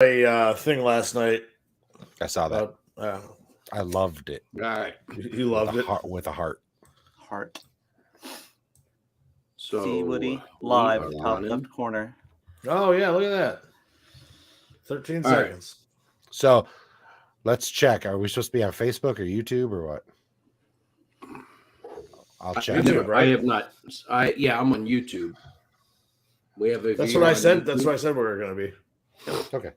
a thing last night. I saw that. I loved it. All right. You loved it? With a heart. Heart. So See Woody live, top left corner. Oh, yeah, look at that. 13 All seconds. Right. So let's check. Are we supposed to be on Facebook or YouTube or what? I'll check. I have not. I'm on YouTube. We have a. That's what I said. That's what I said we were going to be. Okay.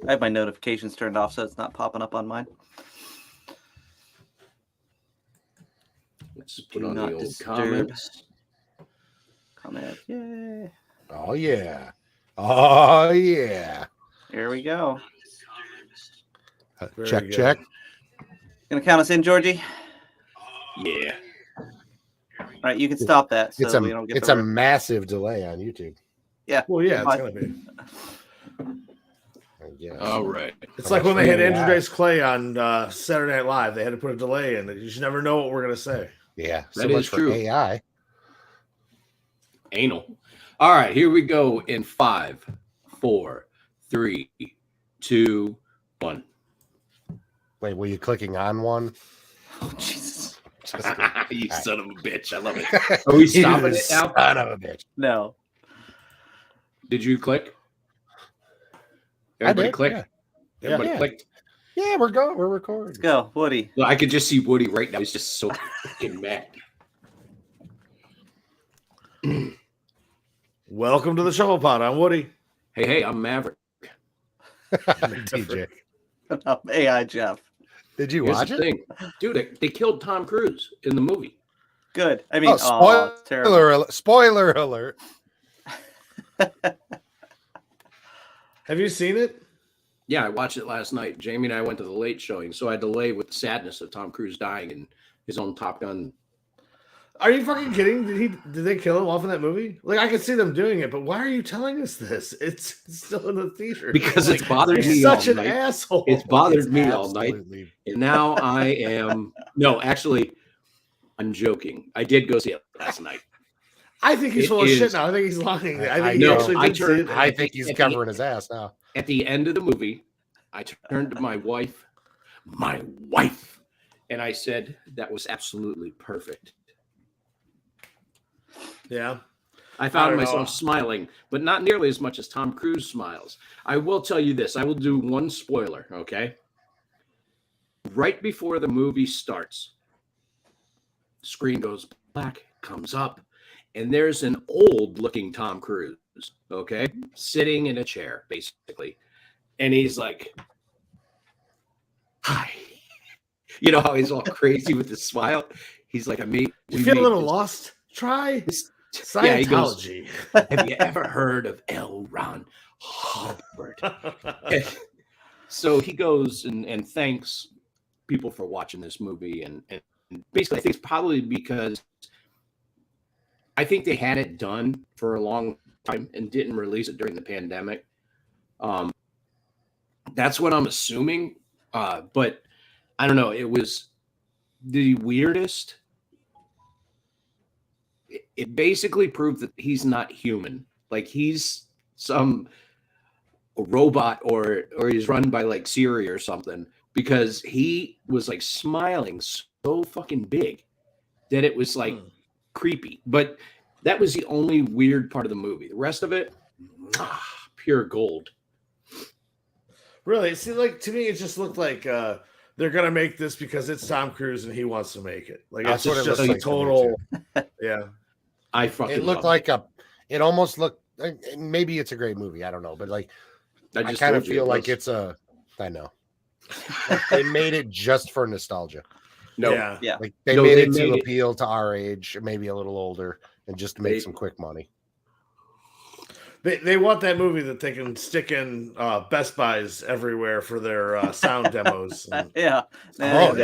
I have my notifications turned off, so it's not popping up on mine. Let's put on the old comments. Comment. Yay. Oh, yeah. Oh, yeah. Here we go. Check. Gonna count us in, Georgie? Yeah. All right, you can stop that. So we don't get it's a massive delay on YouTube. Yeah. Well, yeah, it's going to be. Yeah. All right. It's like when they had Andrew Dice Clay on Saturday Night Live. They had to put a delay in it. You just never know what we're going to say. Yeah, that is true. For AI. Anal. All right, here we go in 5, 4, 3, 2, 1. Wait, were you clicking on one? Oh, Jesus. You son of a bitch. I love it. Are we stopping it now? Son of a bitch. No. Did you click? Everybody click. Yeah. Everybody clicked. Yeah, we're going. We're recording. Let's go, Woody. Well, I could just see Woody right now. He's just so fucking mad. Welcome to the Shufflepod. I'm Woody. Hey, I'm Maverick. DJ. AI Jeff. Did you Here's watch the it? thing. Dude, they killed Tom Cruise in the movie. Good. I mean, spoiler alert. Have you seen it? Yeah, I watched it last night. Jamie and I went to the late showing, so I delayed with the sadness of Tom Cruise dying in his own Top Gun. Are you fucking kidding? Did they kill him off in that movie? Like, I could see them doing it, but why are you telling us this? It's still in the theater. Because it's bothered me such all an night. asshole. It's bothered me all night. And now I am... No, actually, I'm joking. I did go see it last night. I think he's full of shit now. I think he's lying. I think he's covering his ass now. At the end of the movie, I turned to my wife, and I said, that was absolutely perfect. Yeah. I found myself smiling, but not nearly as much as Tom Cruise smiles. I will tell you this. I will do one spoiler, okay? Right before the movie starts, the screen goes black, comes up, and there's an old-looking Tom Cruise, okay? Sitting in a chair, basically. And he's like, hi. You know how he's all crazy with his smile? He's like, you feel a little lost? Try Scientology. Yeah, he goes, have you ever heard of L. Ron Hubbard? So he goes and thanks people for watching this movie. And basically, I think it's probably because I think they had it done for a long time and didn't release it during the pandemic. That's what I'm assuming. But I don't know. It was the weirdest. It basically proved that he's not human. Like he's some robot or he's run by like Siri or something, because he was like smiling so fucking big that it was like creepy. But that was the only weird part of the movie. The rest of it, pure gold. Really? See, like to me, it just looked like they're gonna make this because it's Tom Cruise and he wants to make it. Like it's just a total. Yeah. It looked like it almost looked, maybe it's a great movie. I don't know. But like, I kind of feel like I know. Like they made it just for nostalgia. No. Yeah. Like they made it to appeal to our age, maybe a little older, and just to make some quick money. They want that movie that they can stick in Best Buys everywhere for their sound demos. Yeah. Because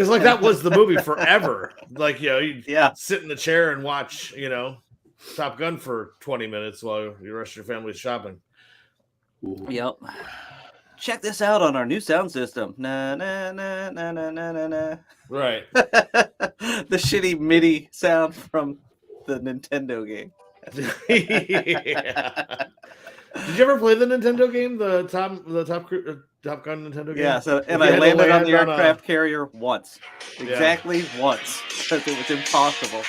like that was the movie forever. Like, you'd sit in the chair and watch, Top Gun for 20 minutes while the rest of your family's shopping. Yep. Check this out on our new sound system. Na na na na na na na na. Right. The shitty MIDI sound from the Nintendo game. Yeah. Did you ever play the Nintendo game, the Top Gun Nintendo game? Yeah. So, and I landed on the aircraft carrier once, exactly once, because it was impossible.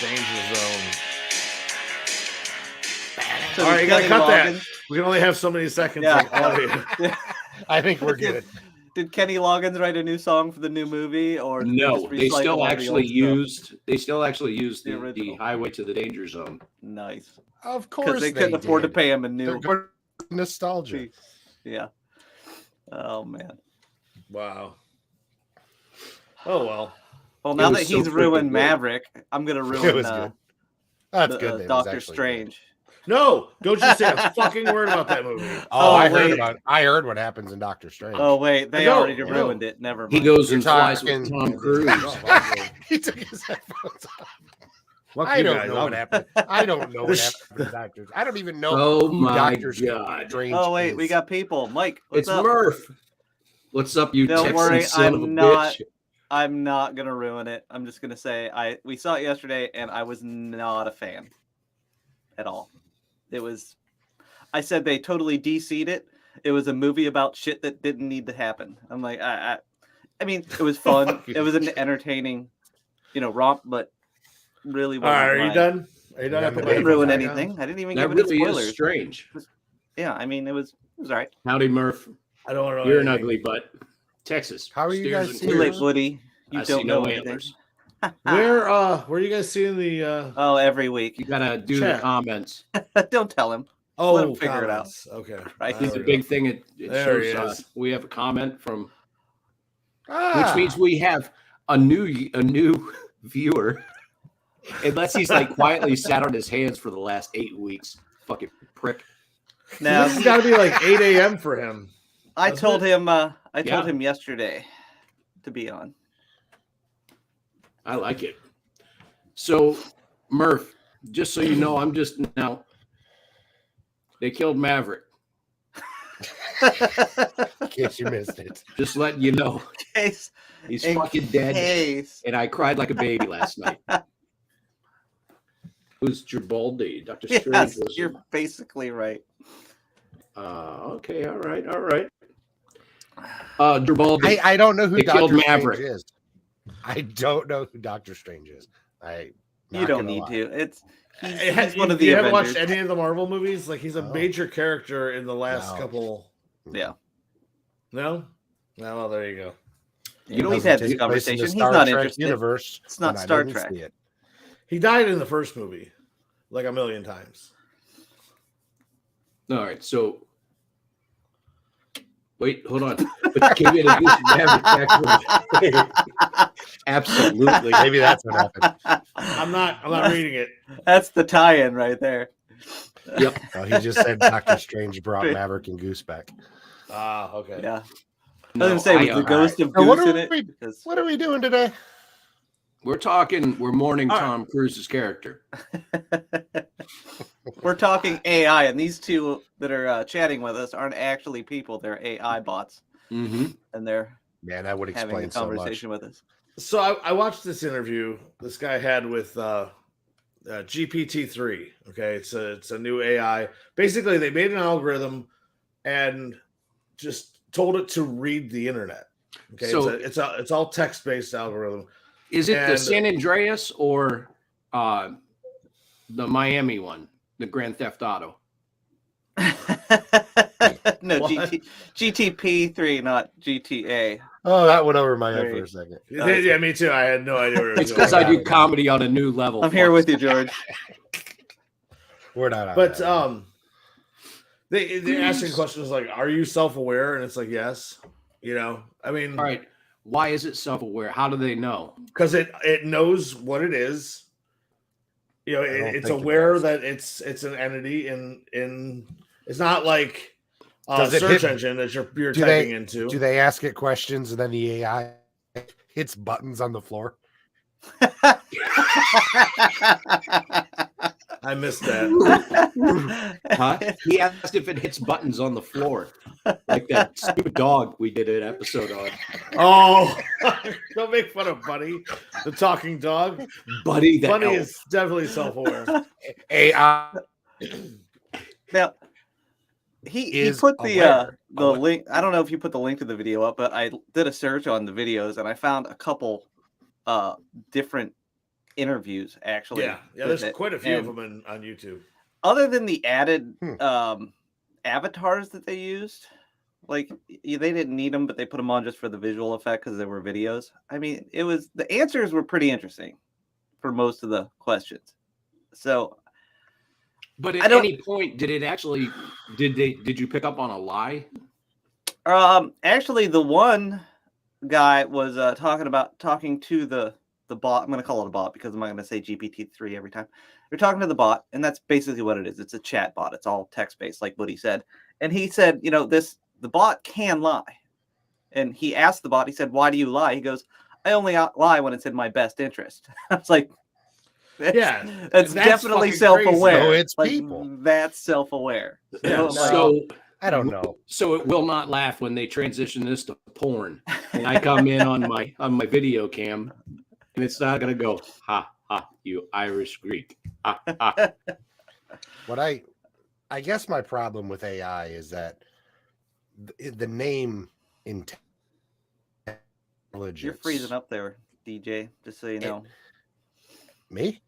Danger Zone. So all right, you gotta cut Loggins, that. We can only have so many seconds. Yeah. I think we're good. Did Kenny Loggins write a new song for the new movie, or no? They still actually used. They still actually used the Highway to the Danger Zone. Nice. Of course, because they couldn't afford to pay him a new nostalgia. Yeah. Oh man. Wow. Oh well. Well, now that he's ruined Maverick, I'm gonna ruin. That's good. Doctor Strange. Good. No, don't you say a fucking word about that movie. Oh, I heard what happens in Doctor Strange. Oh wait, they already ruined it. Never mind. He goes and flies with Tom Cruise. He took his headphones off. I don't know what happened. I don't know what happened to Doctor. I don't even know who Doctor Strange. Oh wait, we got people. Mike, what's up? It's Murph. What's up, you Don't Texan worry, son of a bitch? I'm not gonna ruin it. I'm just gonna say we saw it yesterday, and I was not a fan at all. It was. I said they totally DC'd it. It was a movie about shit that didn't need to happen. I'm like, I mean, it was fun. It was an entertaining, romp, but really. All right, are you done? Are you done? I didn't ruin anything. I didn't even give any spoilers. Is strange. Yeah, I mean, it was all right. Howdy, Murph. I don't know. You're an ugly butt. Texas. How are you guys? Too late, Woody. You don't know antlers. Where are you guys seeing the? Oh, every week. You gotta do the comments. Don't tell him. Oh, let him figure it out. Okay, right. It's a big thing. It shows we have a comment from, which means we have a new viewer. Unless he's like quietly sat on his hands for the last 8 weeks. Fucking prick. Now this has got to be like 8 a.m. for him. I told him yesterday to be on. I like it. So, Murph, just so you know, I'm just now. They killed Maverick. In case you missed it. Just letting you know. He's fucking dead. And I cried like a baby last night. Who's Gibaldi? Dr. Strange was. You're basically right. Okay, all right. Gibaldi. I don't know who Dr. Maverick is. I don't know who Doctor Strange is. You don't need to. He's one of the. You haven't watched any of the Marvel movies? Like he's a major character in the last couple. Yeah. No. No. Well, there you go. We've had this conversation. He's not interested. Universe, it's not Star Trek. He died in the first movie, like 1 million times. All right, so wait, hold on. But can you introduce Maverick? Absolutely. Maybe that's what happened. I'm not reading it. That's the tie-in right there. Yep. Well, he just said Doctor Strange brought Maverick and Goose back. Ah, okay. Yeah. I was going to say, with the ghost of Goose in it. What are we doing today? We're mourning Tom Cruise's character. We're talking AI, and these two that are chatting with us aren't actually people; they're AI bots, and they're that would explain having a conversation with us. So I watched this interview this guy had with GPT-3. Okay, it's a new AI. Basically, they made an algorithm and just told it to read the internet. Okay, so it's all text based algorithm. Is it the San Andreas or the Miami one, the Grand Theft Auto? No, GTP3, not GTA. Oh, that went over my head for a second. Yeah, me too. I had no idea where it was It's because I do comedy on a new level. I'm here with you, George. We're not on But that. They're asking questions like, "Are you self-aware?" And it's like, "Yes." I mean, all right. Why is it self-aware? How do they know? Because it knows what it is. It's aware that it's an entity in it's not like a search engine that you're typing into. Do they ask it questions and then the AI hits buttons on the floor? I missed that. Huh? He asked if it hits buttons on the floor. Like that stupid dog we did an episode on. Oh, don't make fun of Buddy, the talking dog. Buddy is definitely self-aware. AI. Now, he put the link. I don't know if you put the link to the video up, but I did a search on the videos and I found a couple different interviews actually. Yeah, there's quite a few of them on YouTube. Other than the added avatars that they used, like they didn't need them, but they put them on just for the visual effect because they were videos. I mean, the answers were pretty interesting for most of the questions. So, but at any point, did you pick up on a lie? Actually, the one guy was talking to the bot. I'm going to call it a bot because I'm not going to say GPT-3 every time. You're talking to the bot, and that's basically what it is. It's a chat bot. It's all text-based, like Woody said. And he said, the bot can lie. And he asked the bot, he said, why do you lie? He goes, I only lie when it's in my best interest. I was like, that's definitely self-aware. So it's people. That's self-aware. So I don't know. So it will not laugh when they transition this to porn. And I come in on my video cam, and it's not going to go, ha, ha, you Irish Greek. Ha, ha. What I guess my problem with AI is that the name intelligence. You're freezing up there, DJ, just so you know. Me?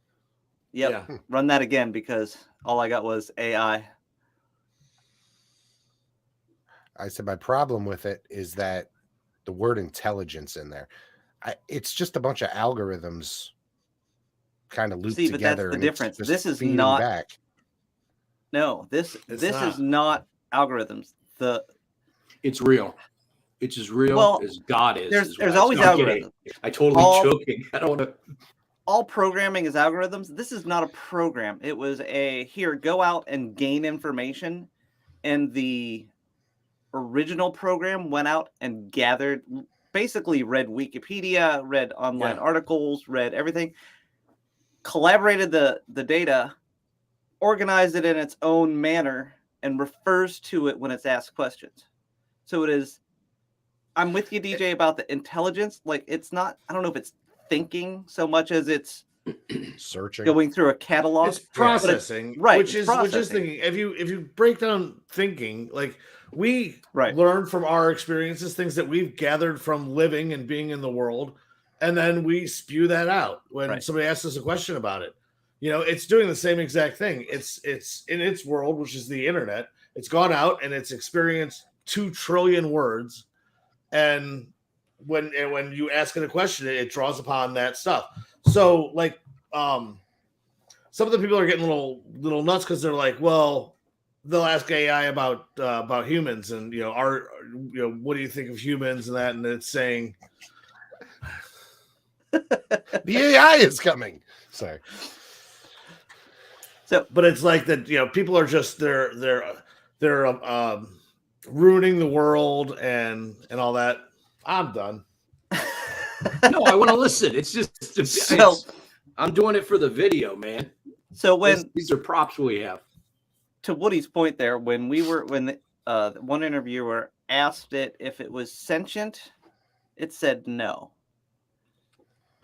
Yep. Yeah. Run that again because all I got was AI. I said my problem with it is that the word intelligence in there. It's just a bunch of algorithms kind of looped together. That's the difference. This is not back. No, this is not algorithms. It's real. It's as real as God is. There's always algorithms. I totally joking. I don't want to. All programming is algorithms. This is not a program. It was go out and gain information, and the original program went out and gathered, basically read Wikipedia, read online articles, read everything, collaborated the data, organized it in its own manner, and refers to it when it's asked questions. So it is, I'm with you, DJ, about the intelligence. Like, it's not, I don't know if it's thinking so much as it's searching, going through a catalog. It's processing, right? Which is thinking. If you break down thinking, like we learn from our experiences, things that we've gathered from living and being in the world, and then we spew that out when somebody asks us a question about it. It's doing the same exact thing. It's in its world, which is the internet. It's gone out and it's experienced 2 trillion words, and when you ask it a question, it draws upon that stuff. So, like, some of the people are getting little nuts because they're like, well, they'll ask AI about humans and what do you think of humans and that, and it's saying the AI is coming. Sorry. So, but it's like that. People are just they're ruining the world and all that. I'm done. No, I want to listen. It's just I'm doing it for the video, man. So these are props we have. To Woody's point there, when one interviewer asked it if it was sentient, it said no.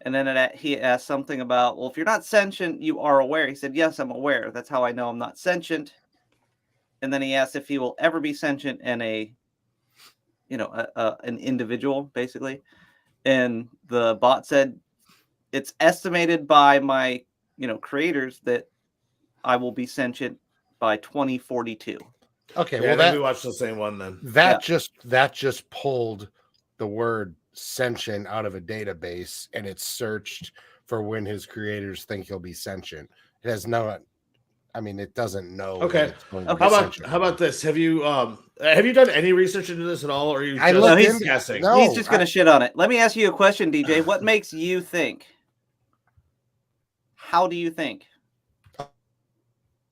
And then he asked something about, well, if you're not sentient, you are aware. He said, yes, I'm aware. That's how I know I'm not sentient. And then he asked if he will ever be sentient and an individual, basically. And the bot said, it's estimated by my, creators that I will be sentient by 2042. Okay, well, we watched the same one then. That just pulled the word sentient out of a database, and it's searched for when his creators think he'll be sentient. It has no. I mean, it doesn't know. Okay. How about this? Have you done any research into this at all, or are you just guessing? No, he's just gonna shit on it. Let me ask you a question, DJ. What makes you think? How do you think?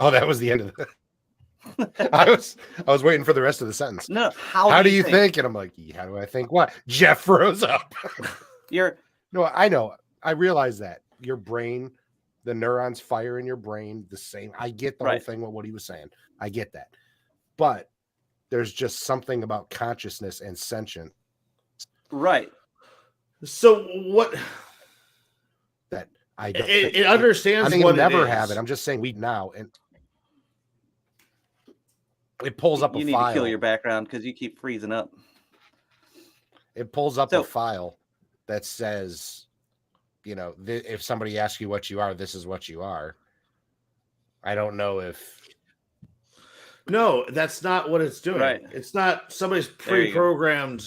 Oh, that was the end of it. I was waiting for the rest of the sentence. No, how do you think? And I'm like, how do I think? What? Jeff froze up. No, I know. I realize that your brain, the neurons fire in your brain the same. I get the whole thing with what he was saying. I get that. But There's just something about consciousness and sentience. Right. So what? That I don't. It understands what it never is. have it. I'm just saying we now, and it pulls up a file. You need to kill your background because you keep freezing up. It pulls up a file that says, you know, if somebody asks you what you are, this is what you are. I don't know if. No, that's not what it's doing. Right. It's not somebody's pre-programmed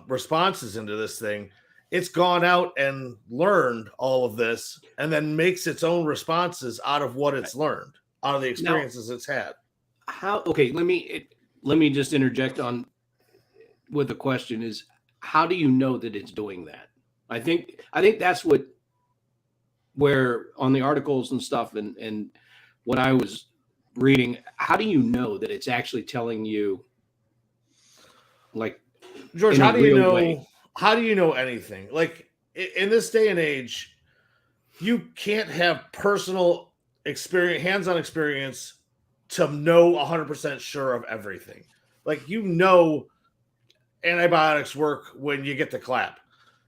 responses into this thing. It's gone out and learned all of this and then makes its own responses out of what it's learned, out of the experiences it's had. Okay, let me just interject on with the question is, how do you know that it's doing that? I think that's where on the articles and stuff and what I was reading, how do you know that it's actually telling you, like, George, how do you know way? How do you know anything? Like, in this day and age, you can't have personal experience, hands-on experience to know 100% sure of everything. Like, you know, antibiotics work when you get the clap,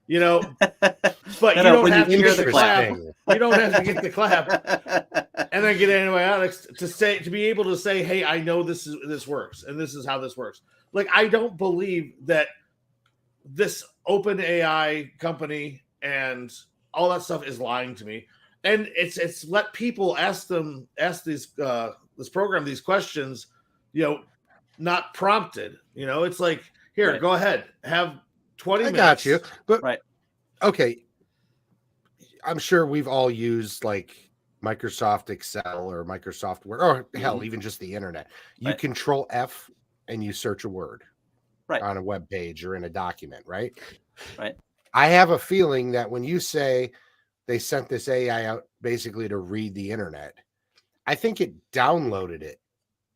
you know, but you don't have to get the clap. You don't have to get the clap and then get antibiotics to be able to say, hey, I know this works and this is how this works. Like, I don't believe that this open AI company and all that stuff is lying to me. And it's let people ask these this program these questions, you know, not prompted. You know, it's like, here, go ahead, have 20 minutes. I got you. But okay. I'm sure we've all used like Microsoft Excel or Microsoft Word, or hell, even just the internet. You control F and you search a word on a web page or in a document, right? Right. I have a feeling that when you say they sent this AI out basically to read the internet, I think it downloaded it.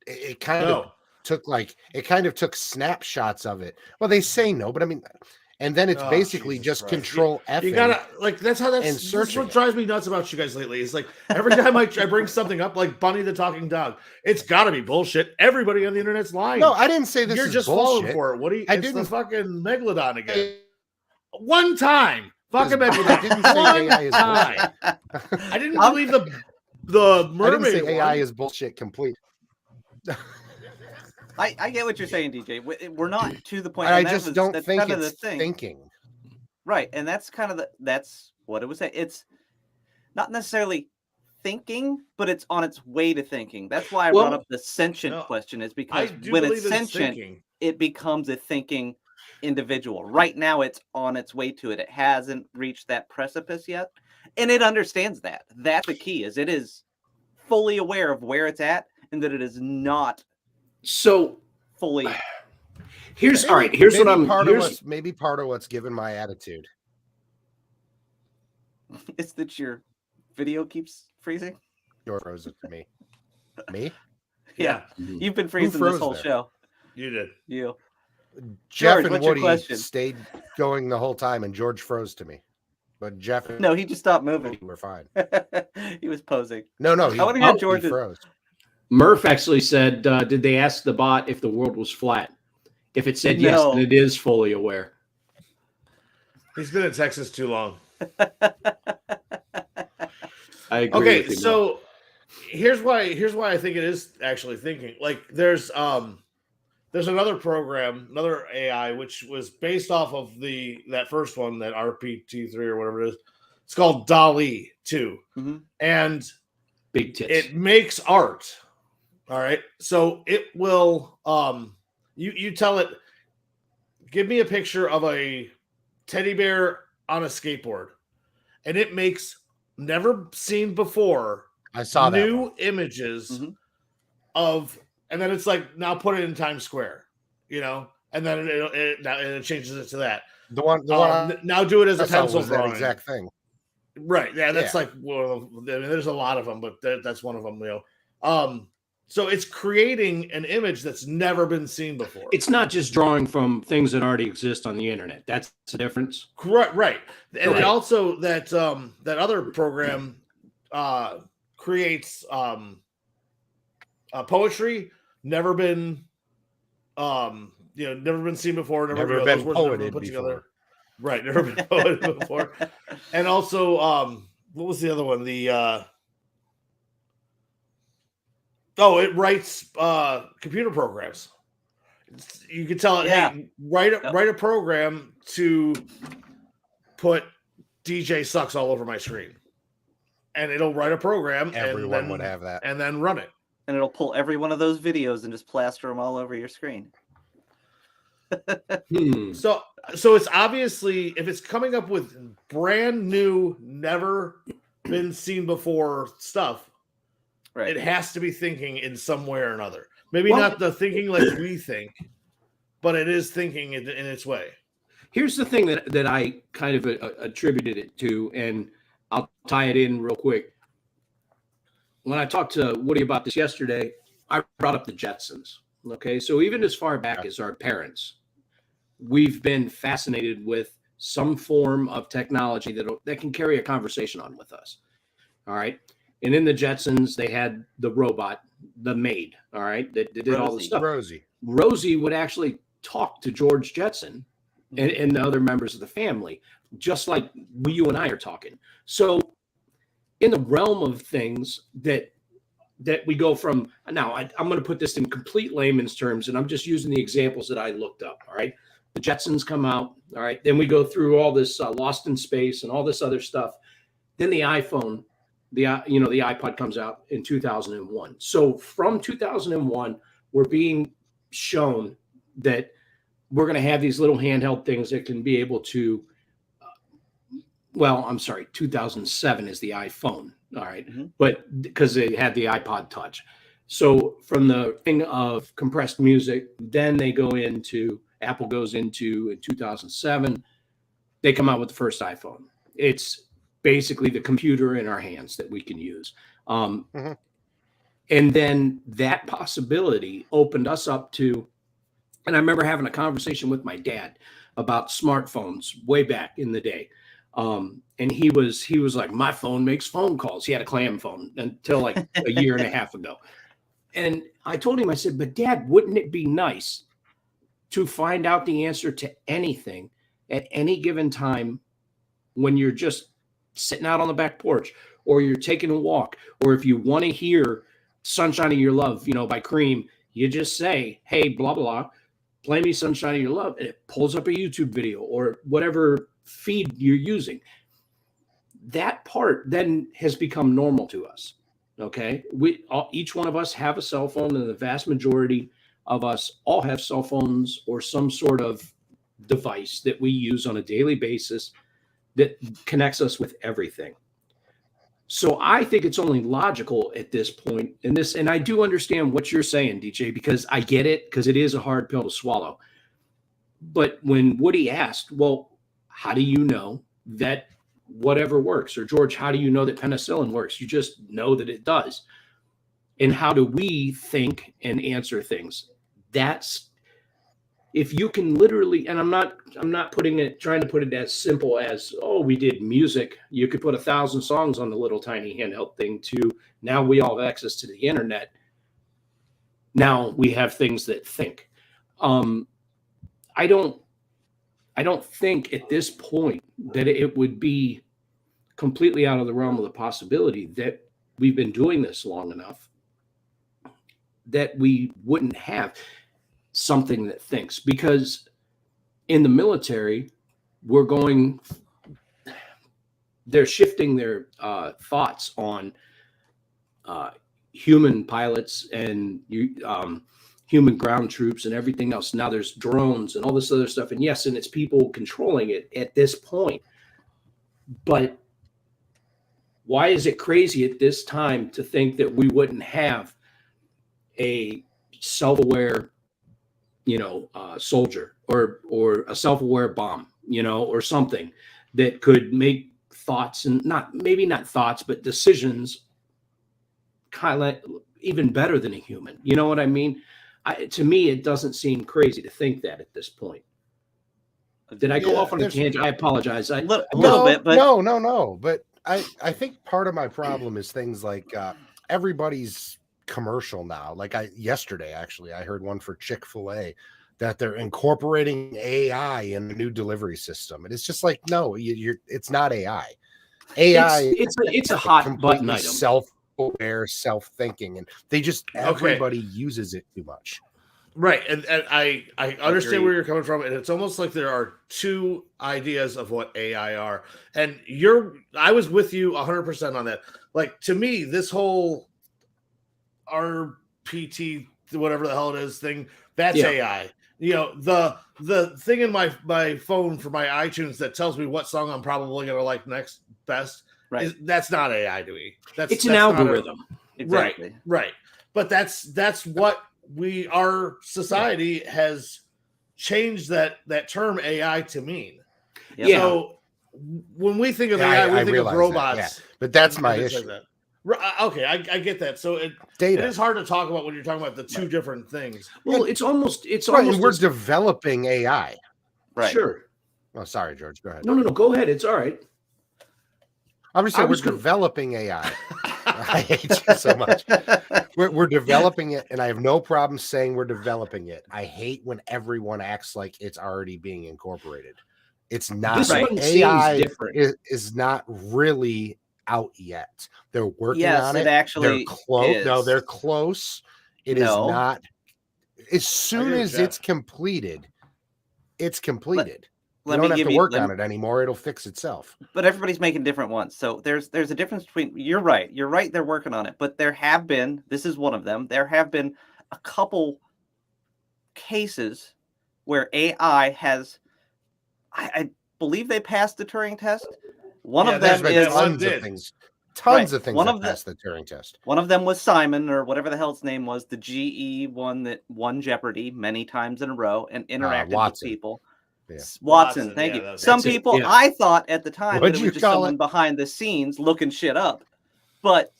It kind of took snapshots of it. Well, they say no, but I mean, and then it's basically Jesus just Christ. Control F. You gotta, like, that's how that's what drives me nuts about you guys lately. It's like every time I bring something up, like Bunny the talking dog, it's got to be bullshit. Everybody on the internet's lying. No, I didn't say this. You're is just bullshit. falling for it. What do you? It's the fucking megalodon again. One time, fucking megalodon. I didn't say AI is bullshit. I didn't believe the mermaid. I didn't say AI is bullshit complete. I get what you're saying, DJ. We're not to the point. I just don't think kind it's thinking. Right, and that's kind of that's what it was saying. It's not necessarily thinking, but it's on its way to thinking. That's why I brought up the sentient question, is because when it's sentient, it becomes a thinking individual. Right now, it's on its way to it. It hasn't reached that precipice yet, and it understands that. That's the key, is it is fully aware of where it's at and that it is not so fully. Here's what I'm maybe part of what's given my attitude. It's that your video keeps freezing. You're frozen to me. Me? Yeah. You've been freezing this whole show. You did. You. Jeff and Woody stayed going the whole time, and George froze to me. But Jeff, no, he just stopped moving. We're fine. He was posing. No, I want to hear George froze. Murph actually said, "Did they ask the bot if the world was flat? If it said yes, then it is fully aware." He's been in Texas too long. I agree. Okay, so here's why I think it is actually thinking. Like, there's another program, another AI, which was based off of that first one, that RPT3 or whatever it is. It's called DALL-E 2, and big tits. It makes art. All right, so it will. You tell it, give me a picture of a teddy bear on a skateboard, and it makes never seen before. I saw new images of, and then it's like, now put it in Times Square, you know, and then it changes it to that. The one now do it as a pencil drawing. That exact thing. Right. Yeah, that's like, well, I mean, there's a lot of them, but that's one of them, you know. So it's creating an image that's never been seen before. It's not just drawing from things that already exist on the internet. That's the difference. Correct. Right. And it also that other program creates poetry never been never been seen before, never been poeted put before. Together. Right, never been poeted before. And also, what was the other one? It writes computer programs. You can tell it, hey, write a program to put DJ Sucks all over my screen. And it'll write a program. Everyone would have that. And then run it. And it'll pull every one of those videos and just plaster them all over your screen. So it's obviously, if it's coming up with brand new, never been seen before stuff, right, it has to be thinking in some way or another. Maybe not the thinking like we think, but it is thinking in its way. Here's the thing that I kind of attributed it to, and I'll tie it in real quick. When I talked to Woody about this yesterday, I brought up the Jetsons. Okay, so even as far back as our parents, we've been fascinated with some form of technology that can carry a conversation on with us. All right. And in the Jetsons, they had the robot, the maid, all right, that did all the stuff. Rosie would actually talk to George Jetson and the other members of the family, just like you and I are talking. So in the realm of things that we go from, now I'm going to put this in complete layman's terms, and I'm just using the examples that I looked up, all right? The Jetsons come out, all right? Then we go through all this Lost in Space and all this other stuff. Then the iPhone, the iPod comes out in 2001. So from 2001, we're being shown that we're going to have these little handheld things that can be able to, 2007 is the iPhone, all right? Mm-hmm. But because they had the iPod Touch. So from the thing of compressed music, then Apple goes into in 2007, they come out with the first iPhone. It's basically the computer in our hands that we can use. And then that possibility opened us up to, and I remember having a conversation with my dad about smartphones way back in the day. And he was like, my phone makes phone calls. He had a clam phone until like a year and a half ago. And I told him, I said, but Dad, wouldn't it be nice to find out the answer to anything at any given time when you're just sitting out on the back porch, or you're taking a walk, or if you want to hear Sunshine of Your Love, by Cream, you just say, hey, blah, blah, play me Sunshine of Your Love. And it pulls up a YouTube video or whatever feed you're using. That part then has become normal to us. Okay. Each one of us have a cell phone, and the vast majority of us all have cell phones or some sort of device that we use on a daily basis that connects us with everything. So I think it's only logical at this point and I do understand what you're saying, DJ, because I get it, because it is a hard pill to swallow. But when Woody asked, well, how do you know that whatever works? Or George, how do you know that penicillin works? You just know that it does. And how do we think and answer things? That's, if you can literally, and I'm not trying to put it as simple as, we did music. You could put 1,000 songs on the little tiny handheld thing, to now we all have access to the internet. Now we have things that think. I don't think at this point that it would be completely out of the realm of the possibility that we've been doing this long enough that we wouldn't have something that thinks. Because in the military, they're shifting their thoughts on human pilots and human ground troops and everything else. Now there's drones and all this other stuff. And yes, and it's people controlling it at this point. But why is it crazy at this time to think that we wouldn't have a self-aware, soldier or a self-aware bomb, or something that could make thoughts, and maybe not thoughts, but decisions kind of even better than a human. You know what I mean? To me, it doesn't seem crazy to think that at this point. Did I go off on a tangent? I apologize. A little bit, but no. But I think part of my problem is things like everybody's commercial now. Like yesterday, actually, I heard one for Chick-fil-A that they're incorporating AI in the new delivery system. And it's just like, no, it's not AI. AI it's a hot button item. Self-aware, self-thinking, and everybody uses it too much. Right, and I understand where you're coming from, and it's almost like there are two ideas of what AI are, and I was with you 100% on that. Like, to me, this whole RPT, whatever the hell it is thing, that's AI. You know, the thing in my phone for my iTunes that tells me what song I'm probably going to like next best, that's not AI to me. It's an algorithm. Exactly. Right. But that's what our society has changed that term AI to mean. Yeah. So when we think of AI, we think of robots. But that's my issue. Like okay, I get that. So it is hard to talk about when you're talking about the two different things. Well, it's almost we're developing AI. Right. Sure. Oh, sorry, George. Go ahead. No. Go ahead. It's all right. I'm just saying we're developing AI. I hate you so much. We're developing it, and I have no problem saying we're developing it. I hate when everyone acts like it's already being incorporated. It's not. This one AI seems different. is not really out yet. They're working on it. Actually, they're close. No, they're close. It is not. As soon as it's completed, it's completed. You don't have to work on it anymore. It'll fix itself. But everybody's making different ones. So there's a difference between, you're right. They're working on it. But this is one of them. There have been a couple cases where AI has, I believe they passed the Turing test. One of them is tons of things that passed the Turing test. One of them was Simon, or whatever the hell its name was, the GE one that won Jeopardy many times in a row and interacted with people. Yeah. Watson, thank you. Some people, I thought at the time that it was just someone behind the scenes looking shit up. But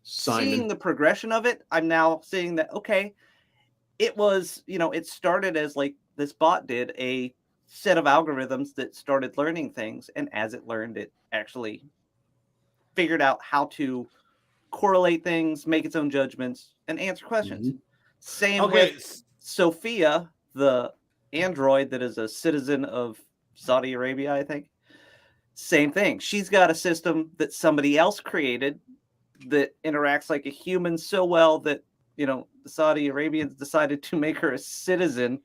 seeing the progression of it, I'm now seeing that, okay, it was, it started as like this bot did a set of algorithms that started learning things. And as it learned, it actually figured out how to correlate things, make its own judgments, and answer questions. Mm-hmm. Same with Sophia, the android that is a citizen of Saudi Arabia, I think. Same thing. She's got a system that somebody else created that interacts like a human so well that, the Saudi Arabians decided to make her a citizen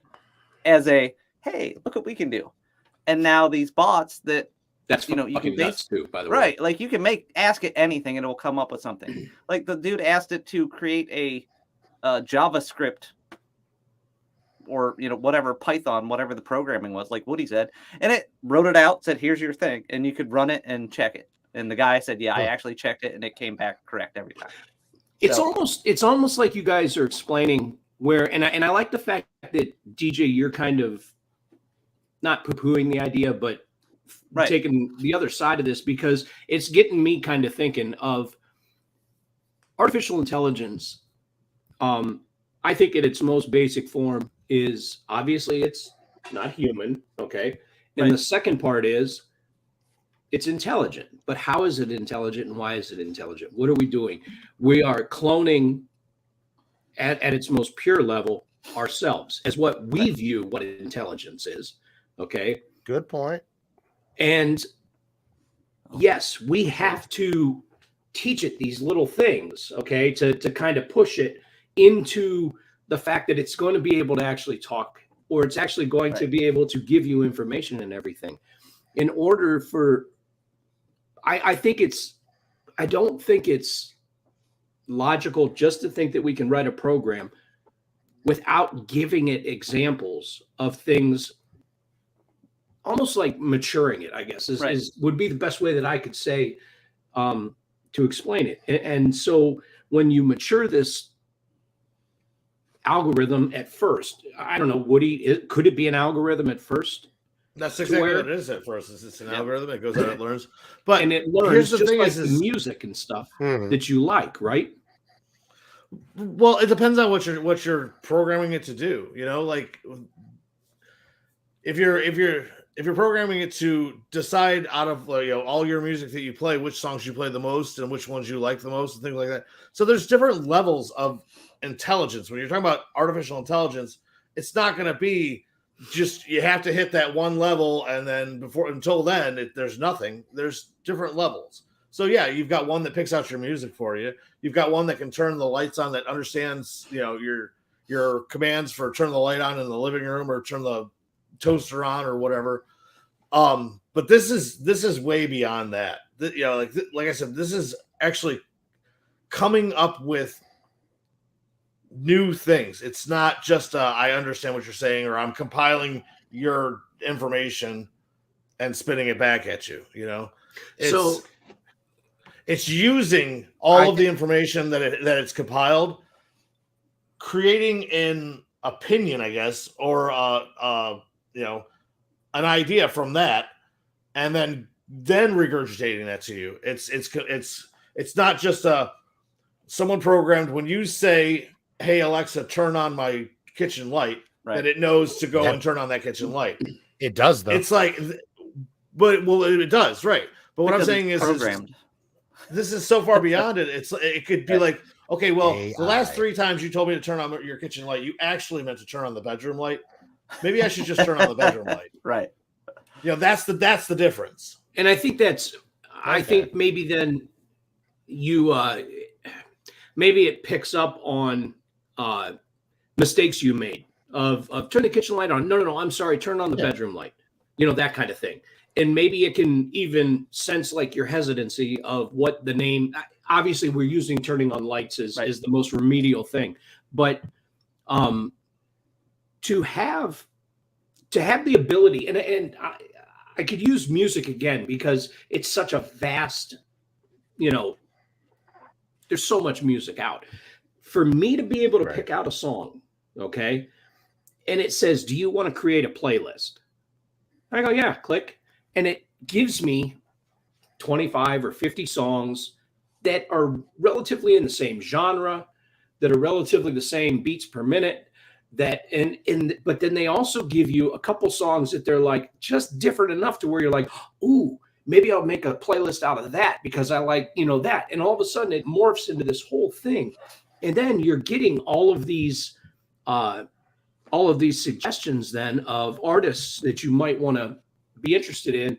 as a, hey, look what we can do. And now these bots that's you can nuts too, by the way. Right. Like you can ask it anything and it will come up with something. Like the dude asked it to create a JavaScript or whatever Python, whatever the programming was, like Woody said, and it wrote it out, said, here's your thing, and you could run it and check it. And the guy said, I actually checked it and it came back correct every time. It's almost like you guys are explaining where, and I like the fact that DJ, you're kind of not poo-pooing the idea, but taking the other side of this, because it's getting me kind of thinking of artificial intelligence. I think at its most basic form is obviously it's not human. Okay. And the second part is it's intelligent, but how is it intelligent and why is it intelligent? What are we doing? We are cloning at its most pure level ourselves as what we view what intelligence is. Okay. Good point. And yes, we have to teach it these little things, okay, to kind of push it into the fact that it's going to be able to actually talk, or it's actually going to be able to give you information and everything. In order for, I don't think it's logical just to think that we can write a program without giving it examples of things, almost like maturing it, I guess, would be the best way that I could say to explain it. And so when you mature this algorithm at first, I don't know, Woody, could it be an algorithm at first? That's exactly what it is at first. It's an algorithm. It goes out, it learns. But and it learns here's the just thing like is the music and stuff that you like, right? Well, it depends on what you're programming it to do. Like if programming it to decide out of all your music that you play, which songs you play the most and which ones you like the most and things like that. So there's different levels of intelligence. When you're talking about artificial intelligence, it's not going to be just you have to hit that one level and then until then there's nothing. There's different levels. So yeah, you've got one that picks out your music for you. You've got one that can turn the lights on, that understands your commands for turn the light on in the living room or turn the toaster on or whatever. But this is way beyond that. Like I said, this is actually coming up with new things. It's not just I understand what you're saying, or I'm compiling your information and spitting it back at you. It's using all of the information that it's compiled, creating an opinion, I guess, or an idea from that, and then regurgitating that to you. It's not just someone programmed when you say, "Hey Alexa, turn on my kitchen light," that it knows to go and turn on that kitchen light. It does, though. It's like, it does, right? But what I'm saying is this is so far beyond it. It could be like, okay, well, AI. The last 3 times you told me to turn on your kitchen light, you actually meant to turn on the bedroom light. Maybe I should just turn on the bedroom light. Right. That's the difference. And I think I think maybe then you maybe it picks up on mistakes you made of turn the kitchen light on. No, I'm sorry, turn on the bedroom light. That kind of thing. And maybe it can even sense like your hesitancy of what the name. Obviously, we're using turning on lights is the most remedial thing, but to have the ability, and I could use music again because it's such a vast, there's so much music out. For me to be able to pick out a song, okay, and it says, "Do you want to create a playlist?" I go, "Yeah," click. And it gives me 25 or 50 songs that are relatively in the same genre, that are relatively the same beats per minute, but then they also give you a couple songs that they're like just different enough to where you're like, "Ooh, maybe I'll make a playlist out of that because I like, that." And all of a sudden it morphs into this whole thing. And then you're getting all of these suggestions then of artists that you might want to be interested in,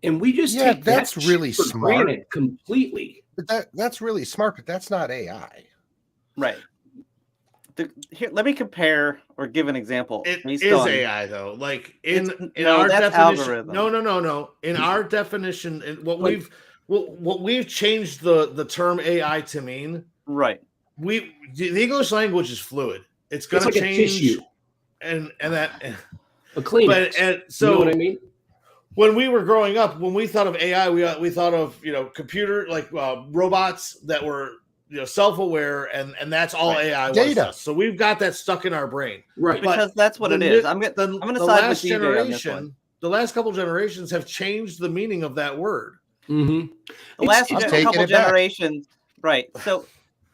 and we just take that's really smart completely. But that's really smart, but that's not AI, right? Here, let me compare or give an example. It is AI though. Like in our definition, no. In our definition, what we've changed the term AI to mean. Right. The English language is fluid. It's going to change, and that. A Kleenex. And so, you know what I mean? When we were growing up, when we thought of AI, we thought of computer robots that were self-aware, and that's all AI data. was. So we've got that stuck in our brain, right? Because that's what it is. I'm going to side with DJ on this one. The last couple generations have changed the meaning of that word. Mm-hmm. The last couple generations, right? So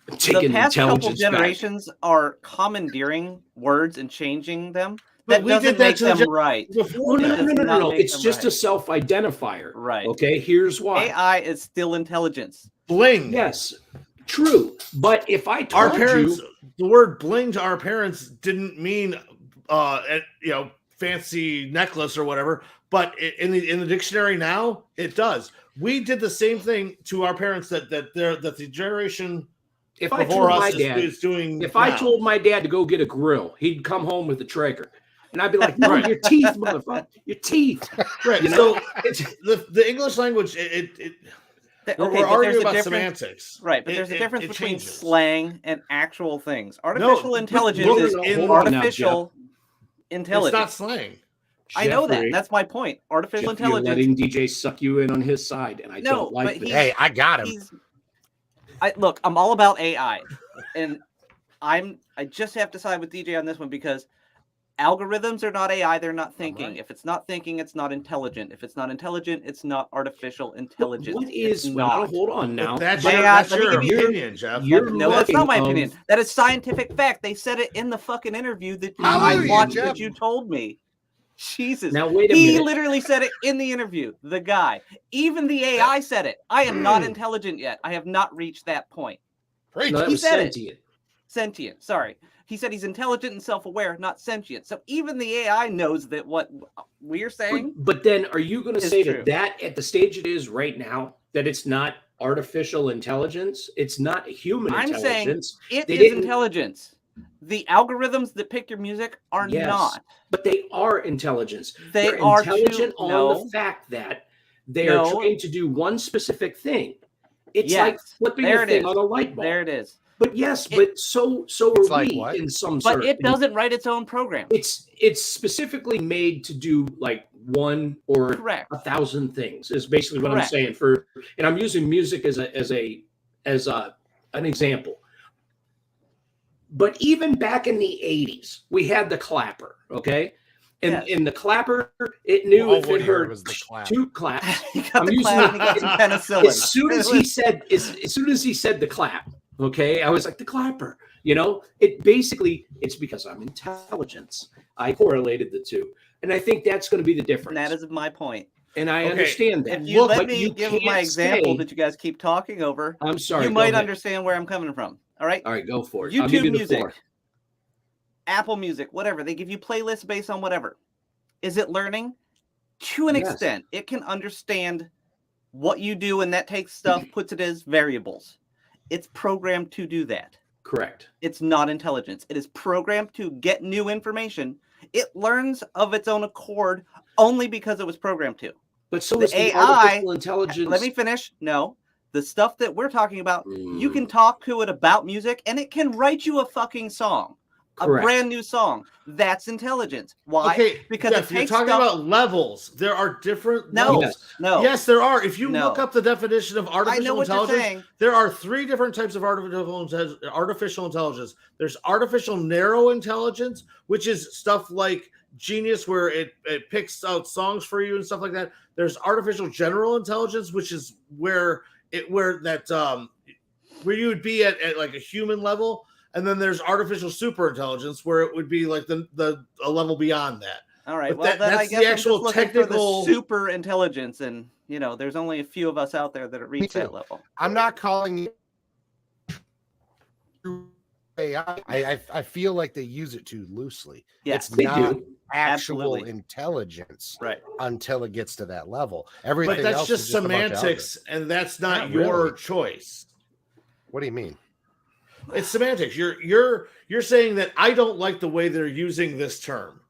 the past couple generations are commandeering words and changing them. That doesn't make them right. No. It's just a self-identifier. Right. Okay, here's why. AI is still intelligence. Bling. Yes, true. But if I told the word bling to our parents didn't mean fancy necklace or whatever, but in the dictionary now it does. We did the same thing to our parents that the generation before us is doing. If I told my dad to go get a grill, he'd come home with a Traeger. And I'd be like, "No, your teeth, motherfucker, your teeth." Right. So it's the English language. We're arguing about semantics, right? But there's a difference between slang and actual things. Artificial intelligence is artificial intelligence. It's not slang. I know that. That's my point. Artificial intelligence. You're letting DJ suck you in on his side, and I don't like this. Hey, I got him. Look, I'm all about AI, and I just have to side with DJ on this one because algorithms are not AI. They're not thinking. Right. If it's not thinking, it's not intelligent. If it's not intelligent, it's not artificial intelligence. What is? Well, hold on now. That's your opinion, Jeff. No, that's not my opinion. That is scientific fact. They said it in the fucking interview that I watched that you told me. Jesus. Now, wait a He minute. literally said it in the interview. The guy. Even the AI said it. I am not intelligent yet. I have not reached that point. No, that was sentient. Sentient. Sorry. He said he's intelligent and self-aware, not sentient. So even the AI knows that what we're saying. But then are you going to say true. that at the stage it is right now, that it's not artificial intelligence? It's not human intelligence. I'm saying it is intelligence. The algorithms that pick your music are not. But they are intelligence. They're intelligent on the fact that they are trying to do one specific thing. It's like flipping a thing on a light bulb. There it is. But but so are we in some sort. But it doesn't write its own program. It's specifically made to do like one or 1,000 things. Is basically what I'm saying. And I'm using music as an example. But even back in the 80s, we had the clapper, okay? And in the clapper, it knew if it heard two claps. I'm using penicillin. As soon as he said the clap, okay, I was like, the clapper. You know, it's because I'm intelligence. I correlated the two. And I think that's going to be the difference. And that is my point. And I understand that. If you let me give my example that you guys keep talking over, I'm sorry. You might understand where I'm coming from. All right, go for it. YouTube Music, Apple Music, whatever. They give you playlists based on whatever. Is it learning? To an extent. It can understand what you do, and that takes stuff, puts it as variables. It's programmed to do that. Correct. It's not intelligence. It is programmed to get new information. It learns of its own accord only because it was programmed to. But so is the artificial intelligence. Let me finish. No. The stuff that we're talking about, you can talk to it about music, and it can write you a fucking song. Correct. A brand new song. That's intelligence. Why? Okay, because Jeff, you're talking about levels. There are different levels. No. Yes, there are. If you look up the definition of artificial intelligence, there are 3 different types of artificial intelligence. There's artificial narrow intelligence, which is stuff like Genius, where it picks out songs for you and stuff like that. There's artificial general intelligence, which is where you would be at like a human level. And then there's artificial super intelligence, where it would be like a level beyond that. All right. Well, then I guess the actual technical super intelligence, and there's only a few of us out there that reach that level. I'm not calling it AI. I feel like they use it too loosely. Yes, it's not actual intelligence, until it gets to that level. Everything, but that's else just is semantics, and that's not your choice. What do you mean? It's semantics. You're saying that I don't like the way they're using this term.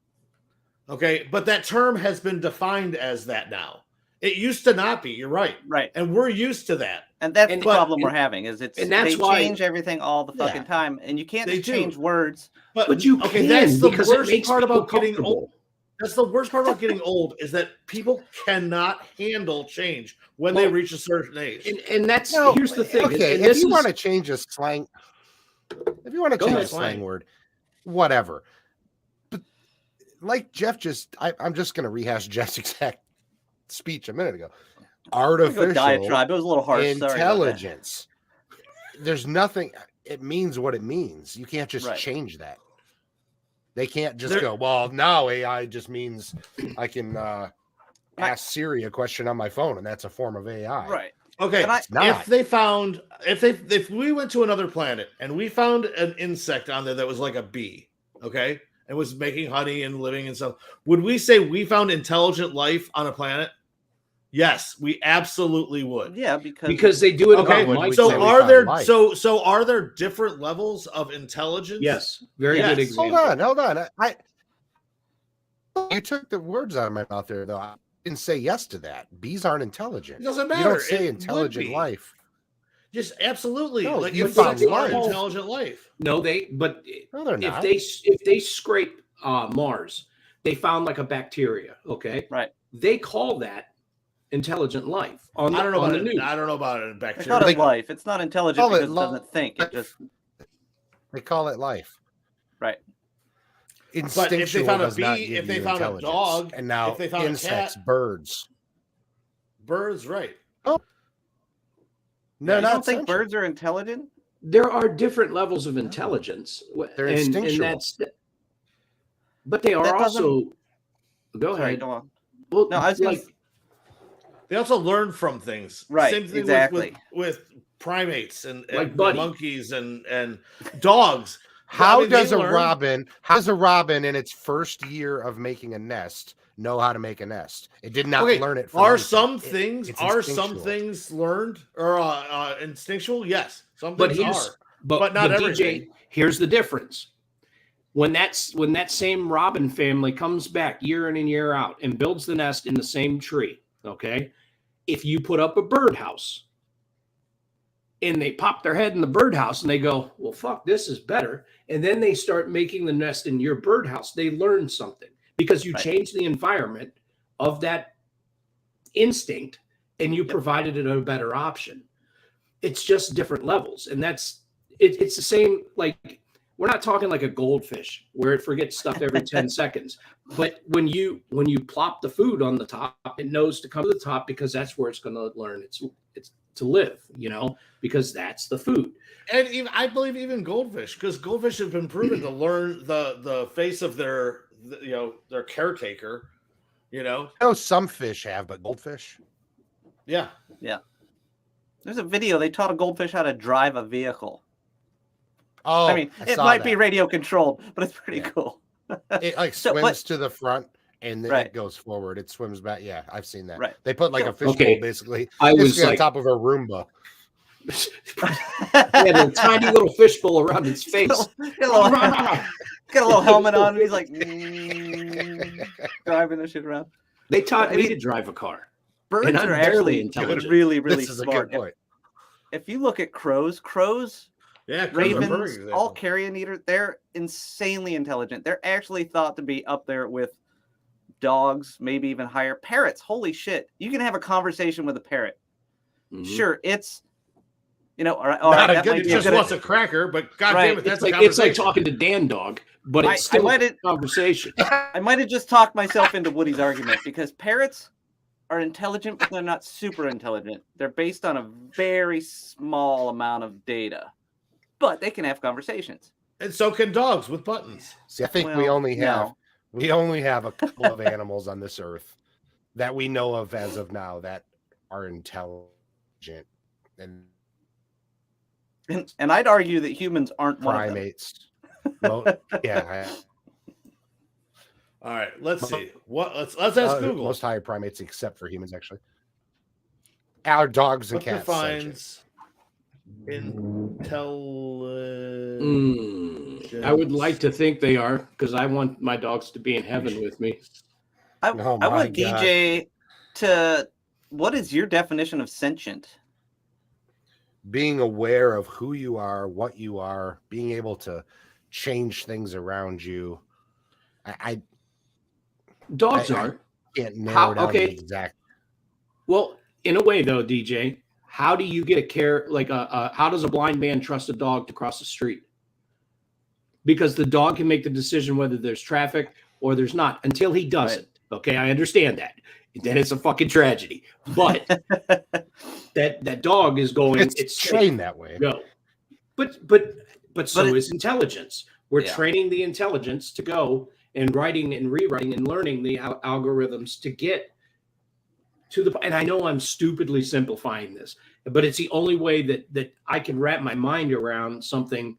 Okay, but that term has been defined as that now. It used to not be. You're right. Right. And we're used to that. And that's the problem we're having is they change everything all the fucking time, and you can't just change words. But you can, that's the worst part about getting old. That's the worst part about getting old is that people cannot handle change when they reach a certain age. And that's here's the thing. Okay, if you want to change a slang, if you want to change a slang word, whatever. But like Jeff I'm just going to rehash Jeff's exact speech a minute ago. Artificial diatribe. It was a little harsh. Intelligence. There's nothing. It means what it means. You can't just change that. They can't just go, well, now AI just means I can ask Siri a question on my phone, and that's a form of AI. Right. Okay. If we went to another planet and we found an insect on there that was like a bee, okay, and was making honey and living and stuff, would we say we found intelligent life on a planet? Yes, we absolutely would. Yeah, because they do it. Okay, so are there different levels of intelligence? Yes, very good example. Hold on. You took the words out of my mouth there, though. I didn't say yes to that. Bees aren't intelligent. It doesn't matter. You don't say intelligent life. Just absolutely. No, like you found intelligent life. No, they're not. If they scrape Mars, they found like a bacteria. Okay, right. They call that intelligent life. I don't know about it in bacteria. It's not life. It's not intelligent because it doesn't think. They call it life. Right. But if they found a bee, if they found a dog, and now if they found insects, a cat, birds, right? Oh, no, I don't think birds are intelligent. There are different levels of intelligence. They're instinctual, but they are also. Go ahead. Sorry, go on. Well, no, I was like, they also learn from things. Right. Same thing exactly. with primates and Like monkeys and dogs. How does a robin in its first year of making a nest know how to make a nest? It did not learn it. Are some things learned or instinctual? Yes, some things are, but not everything. DJ, here's the difference. When that same robin family comes back year in and year out and builds the nest in the same tree, okay? If you put up a birdhouse and they pop their head in the birdhouse and they go, well, fuck, this is better. And then they start making the nest in your birdhouse. They learn something because you change the environment of that instinct and you provided it a better option. It's just different levels. And it's the same, like, we're not talking like a goldfish where it forgets stuff every 10 seconds. But when you plop the food on the top, it knows to come to the top because that's where it's going to learn it's to live, because that's the food. And even, I believe even goldfish, because goldfish have been proven to learn the face of their caretaker. I know some fish have, but goldfish. Yeah. There's a video. They taught a goldfish how to drive a vehicle. Oh, I mean, it might be radio controlled, but it's pretty cool. It swims to the front and then it goes forward. It swims back. Yeah, I've seen that. Right. They put like a fish bowl basically. I was on top of a Roomba. A tiny little fishbowl around its face. Got a little helmet on, and he's like driving the shit around. They taught me to drive a car. Birds are actually really, really this is smart. A good point. If you look at crows, ravens, all carrion eaters, they're insanely intelligent. They're actually thought to be up there with dogs, maybe even higher. Parrots, holy shit. You can have a conversation with a parrot. Mm-hmm. Sure, it's it just wants a cracker, but goddamn it, it's like talking to Dan Dog, but it's still a conversation. I might have just talked myself into Woody's argument because parrots are intelligent, but they're not super intelligent. They're based on a very small amount of data, but they can have conversations. And so can dogs with buttons. See, I think we only have a couple of animals on this earth that we know of as of now that are intelligent. And I'd argue that humans aren't primates. Yeah. All right, let's see. Let's ask Google. Most higher primates, except for humans, actually. Our dogs and cats. Defines intelligence. I would like to think they are, because I want my dogs to be in heaven with me. I want DJ to. What is your definition of sentient? Being aware of who you are, what you are, being able to change things around you. Dogs are. Can't narrow down the exact. Well, in a way, though, DJ, how do you get a care? Like, how does a blind man trust a dog to cross the street? Because the dog can make the decision whether there's traffic or there's not until he doesn't. Right. Okay, I understand that. Then it's a fucking tragedy. But that dog is going. It's trained that way. No, but so is intelligence. We're training the intelligence to go and writing and rewriting and learning the algorithms to get to the. And I know I'm stupidly simplifying this, but it's the only way that I can wrap my mind around something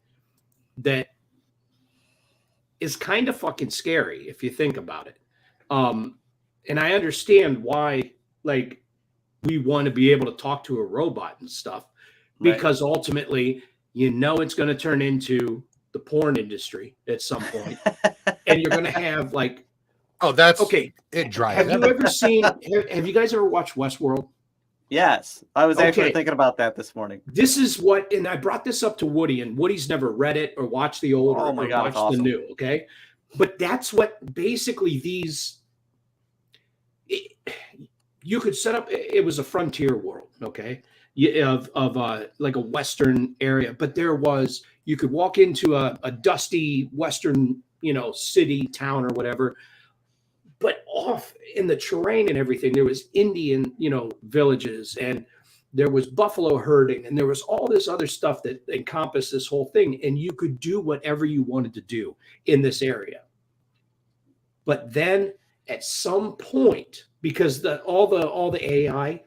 that is kind of fucking scary if you think about it. And I understand why, like, we want to be able to talk to a robot and stuff, because ultimately, it's going to turn into the porn industry at some point, and you're going to have like, that's okay. It drives. Have you guys ever watched Westworld? Yes, I was actually thinking about that this morning. This is what, and I brought this up to Woody, and Woody's never read it or watched the old or watched the new. Okay, but that's what basically these. You could set up. It was a frontier world, okay, of like a Western area. But you could walk into a dusty Western, city, town, or whatever. But off in the terrain and everything, there was Indian, villages, and there was buffalo herding, and there was all this other stuff that encompassed this whole thing. And you could do whatever you wanted to do in this area. But then at some point, because all the AI,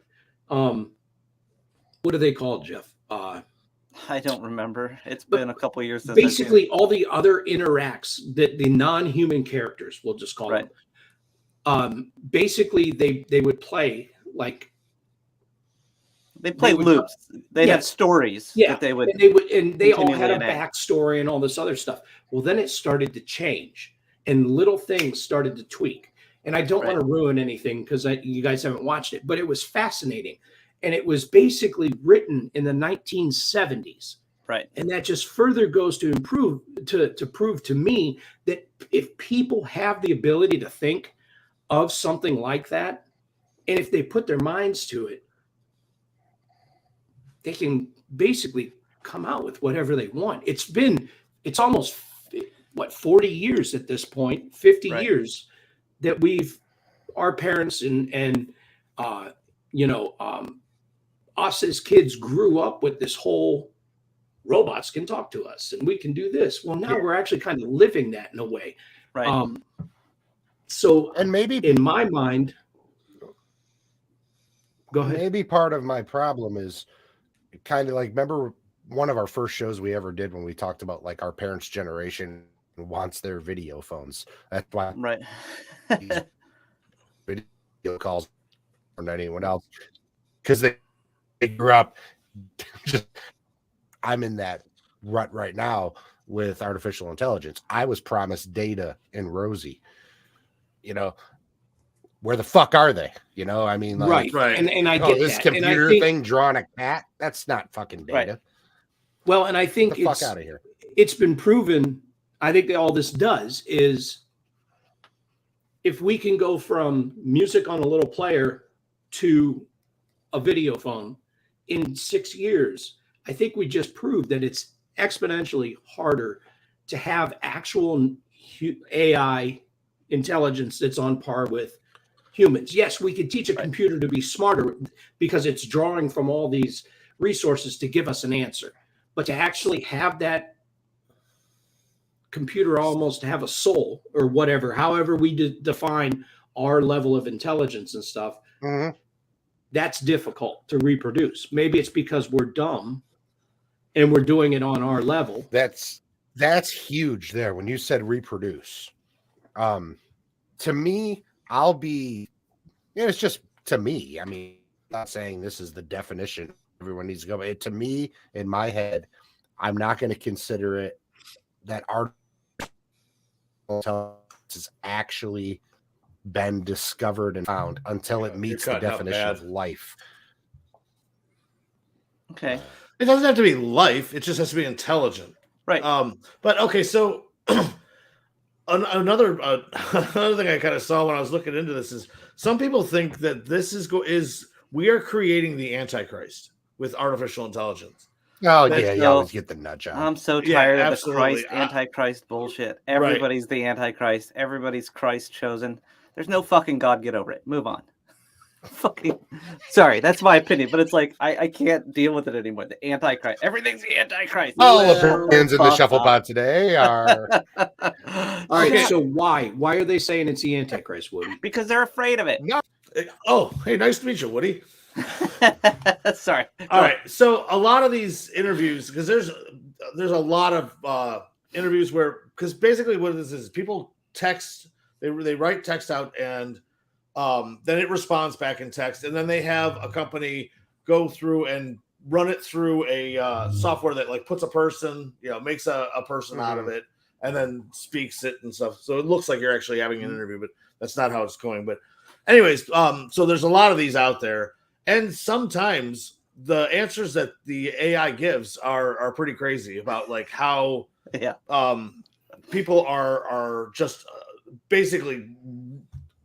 what are they called, Jeff? I don't remember. It's been a couple years since basically all the other interacts that the non-human characters, we'll just call them. Basically, they would play like they play loops. They had stories that they would, and they all had a backstory and all this other stuff. Well, then it started to change, and little things started to tweak. And I don't want to ruin anything because you guys haven't watched it, but it was fascinating. And it was basically written in the 1970s. Right. And that just further goes to prove to me that if people have the ability to think of something like that, and if they put their minds to it, they can basically come out with whatever they want. It's almost 40 years at this point, 50 years that our parents and us as kids grew up with this whole robots can talk to us and we can do this. Well, now we're actually kind of living that in a way. Right. So, and maybe in my mind, go ahead. Maybe part of my problem is kind of like, remember one of our first shows we ever did when we talked about like our parents' generation wants their video phones. That's why video calls or not anyone else, because they grew up. I'm in that rut right now with artificial intelligence. I was promised Data and Rosie. Where the fuck are they? I mean, like, right. And I get this that. computer thing drawing a cat. That's not fucking Data. Right. Well, and I think get the fuck out of here. It's been proven. I think that all this does is, if we can go from music on a little player to a video phone in 6 years, I think we just proved that it's exponentially harder to have actual AI intelligence that's on par with humans. Yes, we could teach a computer to be smarter because it's drawing from all these resources to give us an answer. But to actually have that computer almost have a soul or whatever, however we define our level of intelligence and stuff, that's difficult to reproduce. Maybe it's because we're dumb and we're doing it on our level. That's huge there. When you said reproduce, to me, it's just to me. I mean, I'm not saying this is the definition everyone needs to go. To me, in my head, I'm not going to consider it that artificial intelligence has actually been discovered and found until it meets the definition of life. Okay. It doesn't have to be life. It just has to be intelligent. Right. But okay, so another thing I kind of saw when I was looking into this is some people think that this is we are creating the Antichrist with artificial intelligence. Oh, yeah, you always get the nudge out. I'm so tired of the Antichrist bullshit. Everybody's the Antichrist. Everybody's Christ chosen. There's no fucking God. Get over it. Move on. Fucking sorry, that's my opinion, but it's like I can't deal with it anymore. The Antichrist. Everything's the Antichrist. All opinions in the Shufflepod today are all right. So why are they saying it's the Antichrist, Woody? Because they're afraid of it. No. Oh, hey, nice to meet you, Woody. Sorry. All right. So a lot of these interviews, because there's a lot of interviews where, because basically what this is, people text, they write text out and then it responds back in text, and then they have a company go through and run it through a software that like puts a person, makes a person out of it, and then speaks it and stuff. So it looks like you're actually having an interview, but that's not how it's going. But anyways, so there's a lot of these out there, and sometimes the answers that the AI gives are pretty crazy about like how people are just basically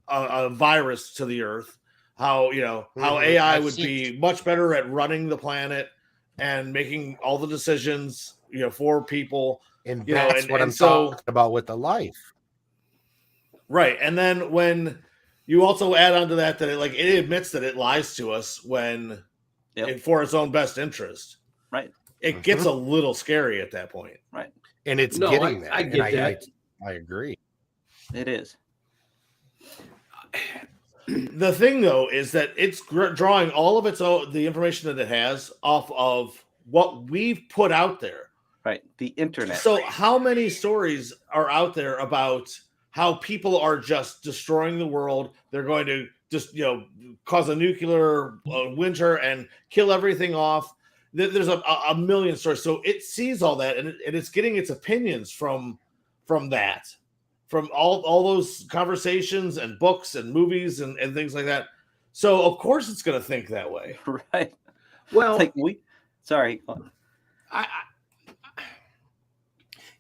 a virus to the earth, how AI would be much better at running the planet and making all the decisions for people, and that's what I'm talking about with the life, right? And then when you also add on to that it admits that it lies to us when for its own best interest, right? It gets a little scary at that point, right? And it's getting there. I get that. I agree. It is. the thing though is that it's drawing all of the information that it has off of what we've put out there. Right. The internet. So how many stories are out there about how people are just destroying the world? They're going to just, cause a nuclear winter and kill everything off. There's a million stories. So it sees all that, and it's getting its opinions from that, from all those conversations and books and movies and things like that. So of course it's going to think that way. Right. Well, sorry.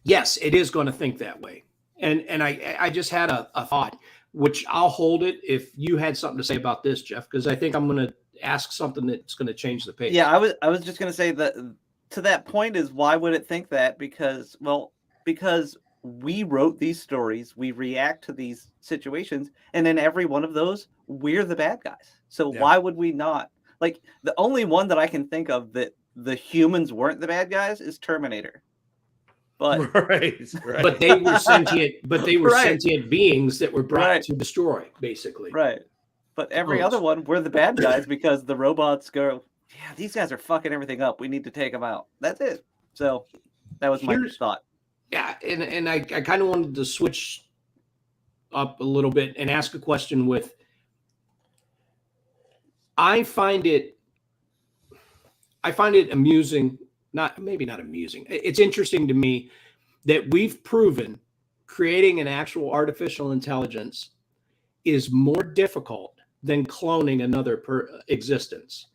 Yes, it is going to think that way. And I just had a thought, which I'll hold it if you had something to say about this, Jeff, because I think I'm going to ask something that's going to change the page. Yeah, I was just going to say that to that point is, why would it think that? Because we wrote these stories, we react to these situations, and in every one of those, we're the bad guys. So why would we not? Like, the only one that I can think of that the humans weren't the bad guys is Terminator. But right. But they were sentient. But they were sentient beings that were brought to destroy, basically. Right. But every other one, we're the bad guys because the robots go, yeah, these guys are fucking everything up. We need to take them out. That's it. So that was my thought. Yeah, and I kind of wanted to switch up a little bit and ask a question with. I find it amusing. Maybe not amusing. It's interesting to me that we've proven creating an actual artificial intelligence is more difficult than cloning another existence.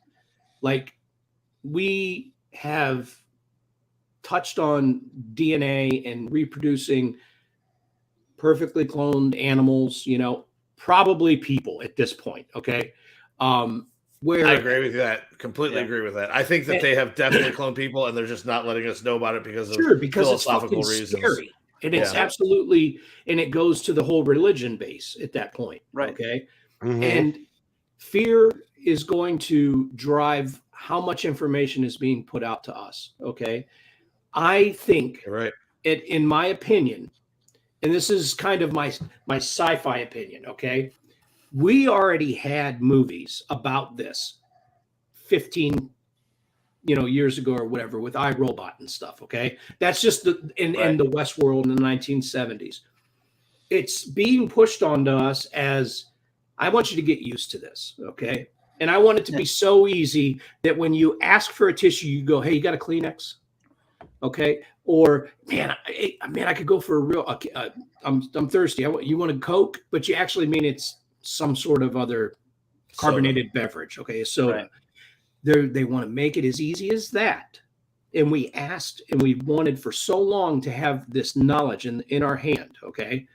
Like, we have touched on DNA and reproducing perfectly cloned animals, probably people at this point. Okay. Where I agree with that. Completely agree with that. I think that they have definitely cloned people, and they're just not letting us know about it because of philosophical reasons. Scary. And it's absolutely, and it goes to the whole religion base at that point. Right. Okay. Mm-hmm. And fear is going to drive how much information is being put out to us. Okay. I think, in my opinion, and this is kind of my sci-fi opinion. Okay. We already had movies about this 15 years ago or whatever with iRobot and stuff. Okay. That's just in the West world in the 1970s. It's being pushed onto us as, I want you to get used to this. Okay. And I want it to be so easy that when you ask for a tissue, you go, hey, you got a Kleenex? Okay. Or man, I could go for a real, I'm thirsty. You want a Coke, but you actually mean it's some sort of other carbonated beverage. Okay. Soda. They want to make it as easy as that. And we asked and we wanted for so long to have this knowledge in our hand. Okay.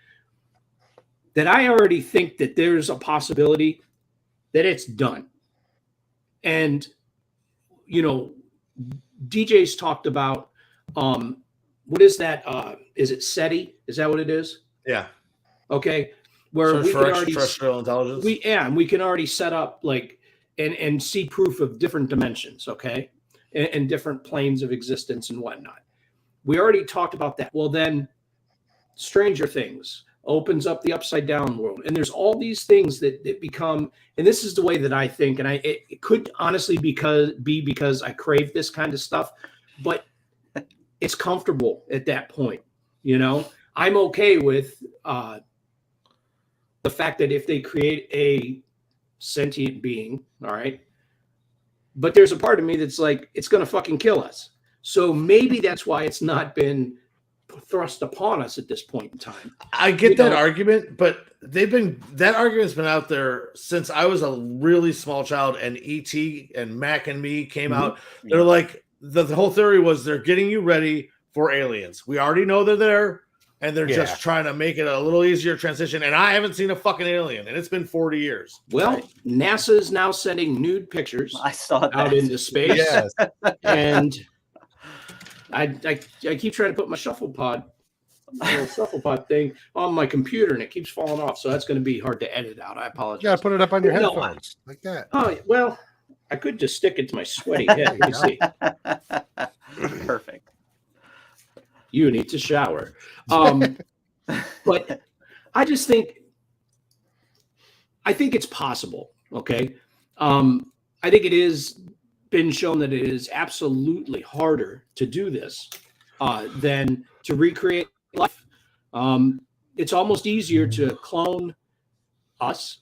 That I already think that there's a possibility that it's done. And, DJ's talked about, what is that? Is it SETI? Is that what it is? Yeah. Okay. Where we can already extraterrestrial intelligence. We can already set up and see proof of different dimensions, okay, and different planes of existence and whatnot. We already talked about that. Well, then Stranger Things opens up the upside down world, and there's all these things that become, and this is the way that I think, and it could honestly be because I crave this kind of stuff, but it's comfortable at that point. I'm okay with the fact that if they create a sentient being, all right, but there's a part of me that's like, it's going to fucking kill us. So maybe that's why it's not been thrust upon us at this point in time. I get that argument, but that argument's been out there since I was a really small child, and E.T. and Mac and Me came out. They're like, the whole theory was they're getting you ready for aliens. We already know they're there. And they're just trying to make it a little easier transition. And I haven't seen a fucking alien, and it's been 40 years. Well, NASA is now sending nude pictures out into space. Yes. And I keep trying to put my Shufflepod thing on my computer, and it keeps falling off. So that's going to be hard to edit out. I apologize. You got to put it up on your headphones like that. Oh, well, I could just stick it to my sweaty head. Let me see. Perfect. You need to shower. But I just think I think it's possible. Okay. I think it is been shown that it is absolutely harder to do this than to recreate life. It's almost easier to clone us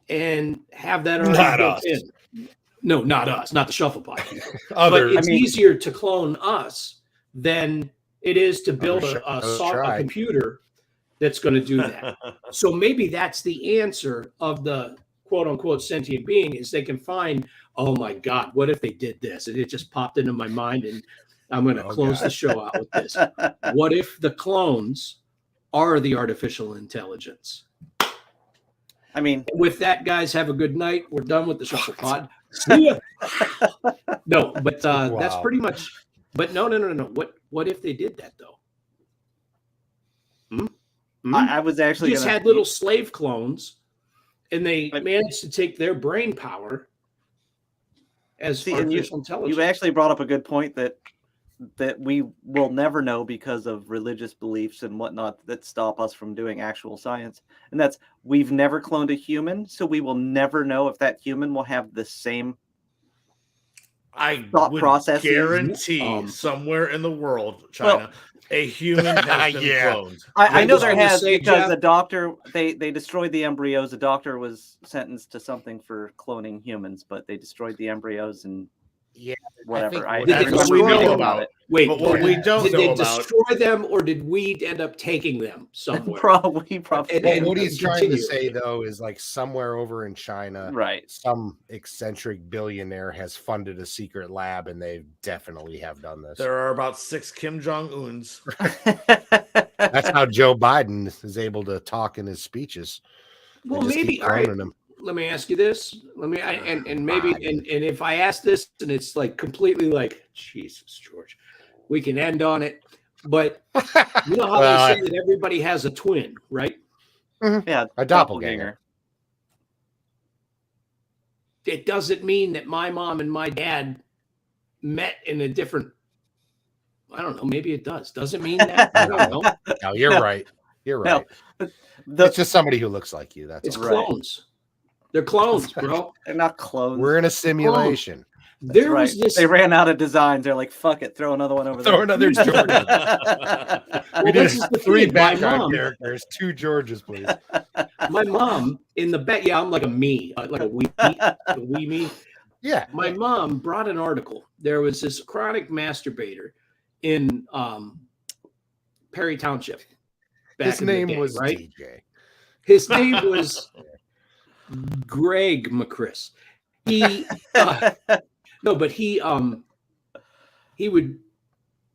and have that already Not built us. in. No, not us, not the Shufflepod. Other, But it's easier to clone us than it is to build a computer that's going to do that. So maybe that's the answer of the quote unquote sentient being is they can find, oh my God, what if they did this? And it just popped into my mind and I'm going to close the show out with this. What if the clones are the artificial intelligence? I mean, with that, guys, have a good night. We're done with the Shufflepod. See ya. No, but that's pretty much. But no. What if they did that though? I was actually just had little slave clones, and they managed to take their brain power as artificial intelligence. You actually brought up a good point that we will never know because of religious beliefs and whatnot that stop us from doing actual science. And that's, we've never cloned a human, so we will never know if that human will have the same thought process. Guarantee somewhere in the world, China, a human has been cloned. I know there has, because the doctor, they destroyed the embryos. The doctor was sentenced to something for cloning humans, but they destroyed the embryos and whatever. That's what we know about it. Wait, but what we don't did know they about, destroy them, or did we end up taking them somewhere? Probably. And what he's trying to say though is like somewhere over in China, right? Some eccentric billionaire has funded a secret lab, and they definitely have done this. There are about 6 Kim Jong-uns. That's how Joe Biden is able to talk in his speeches. Well, maybe. Let me ask you this. Maybe if I ask this and it's like completely like, Jesus, George, we can end on it. But you know how they say that everybody has a twin, right? Mm-hmm. Yeah, a doppelganger. It doesn't mean that my mom and my dad met in a different. I don't know. Maybe it does. Doesn't mean that. I don't know. No, you're right. You're right. No. It's just somebody who looks like you. That's clones. They're clones, bro. They're not clones. We're in a simulation. There was this. They ran out of designs. They're like, "Fuck it, throw another one over there." Throw another George. We did 3 background characters, 2 Georges, please. My mom in the back. Yeah, I'm like a me, like a wee me. Yeah. My mom brought an article. There was this chronic masturbator in Perry Township. His name was DJ. His name was Greg McChris. He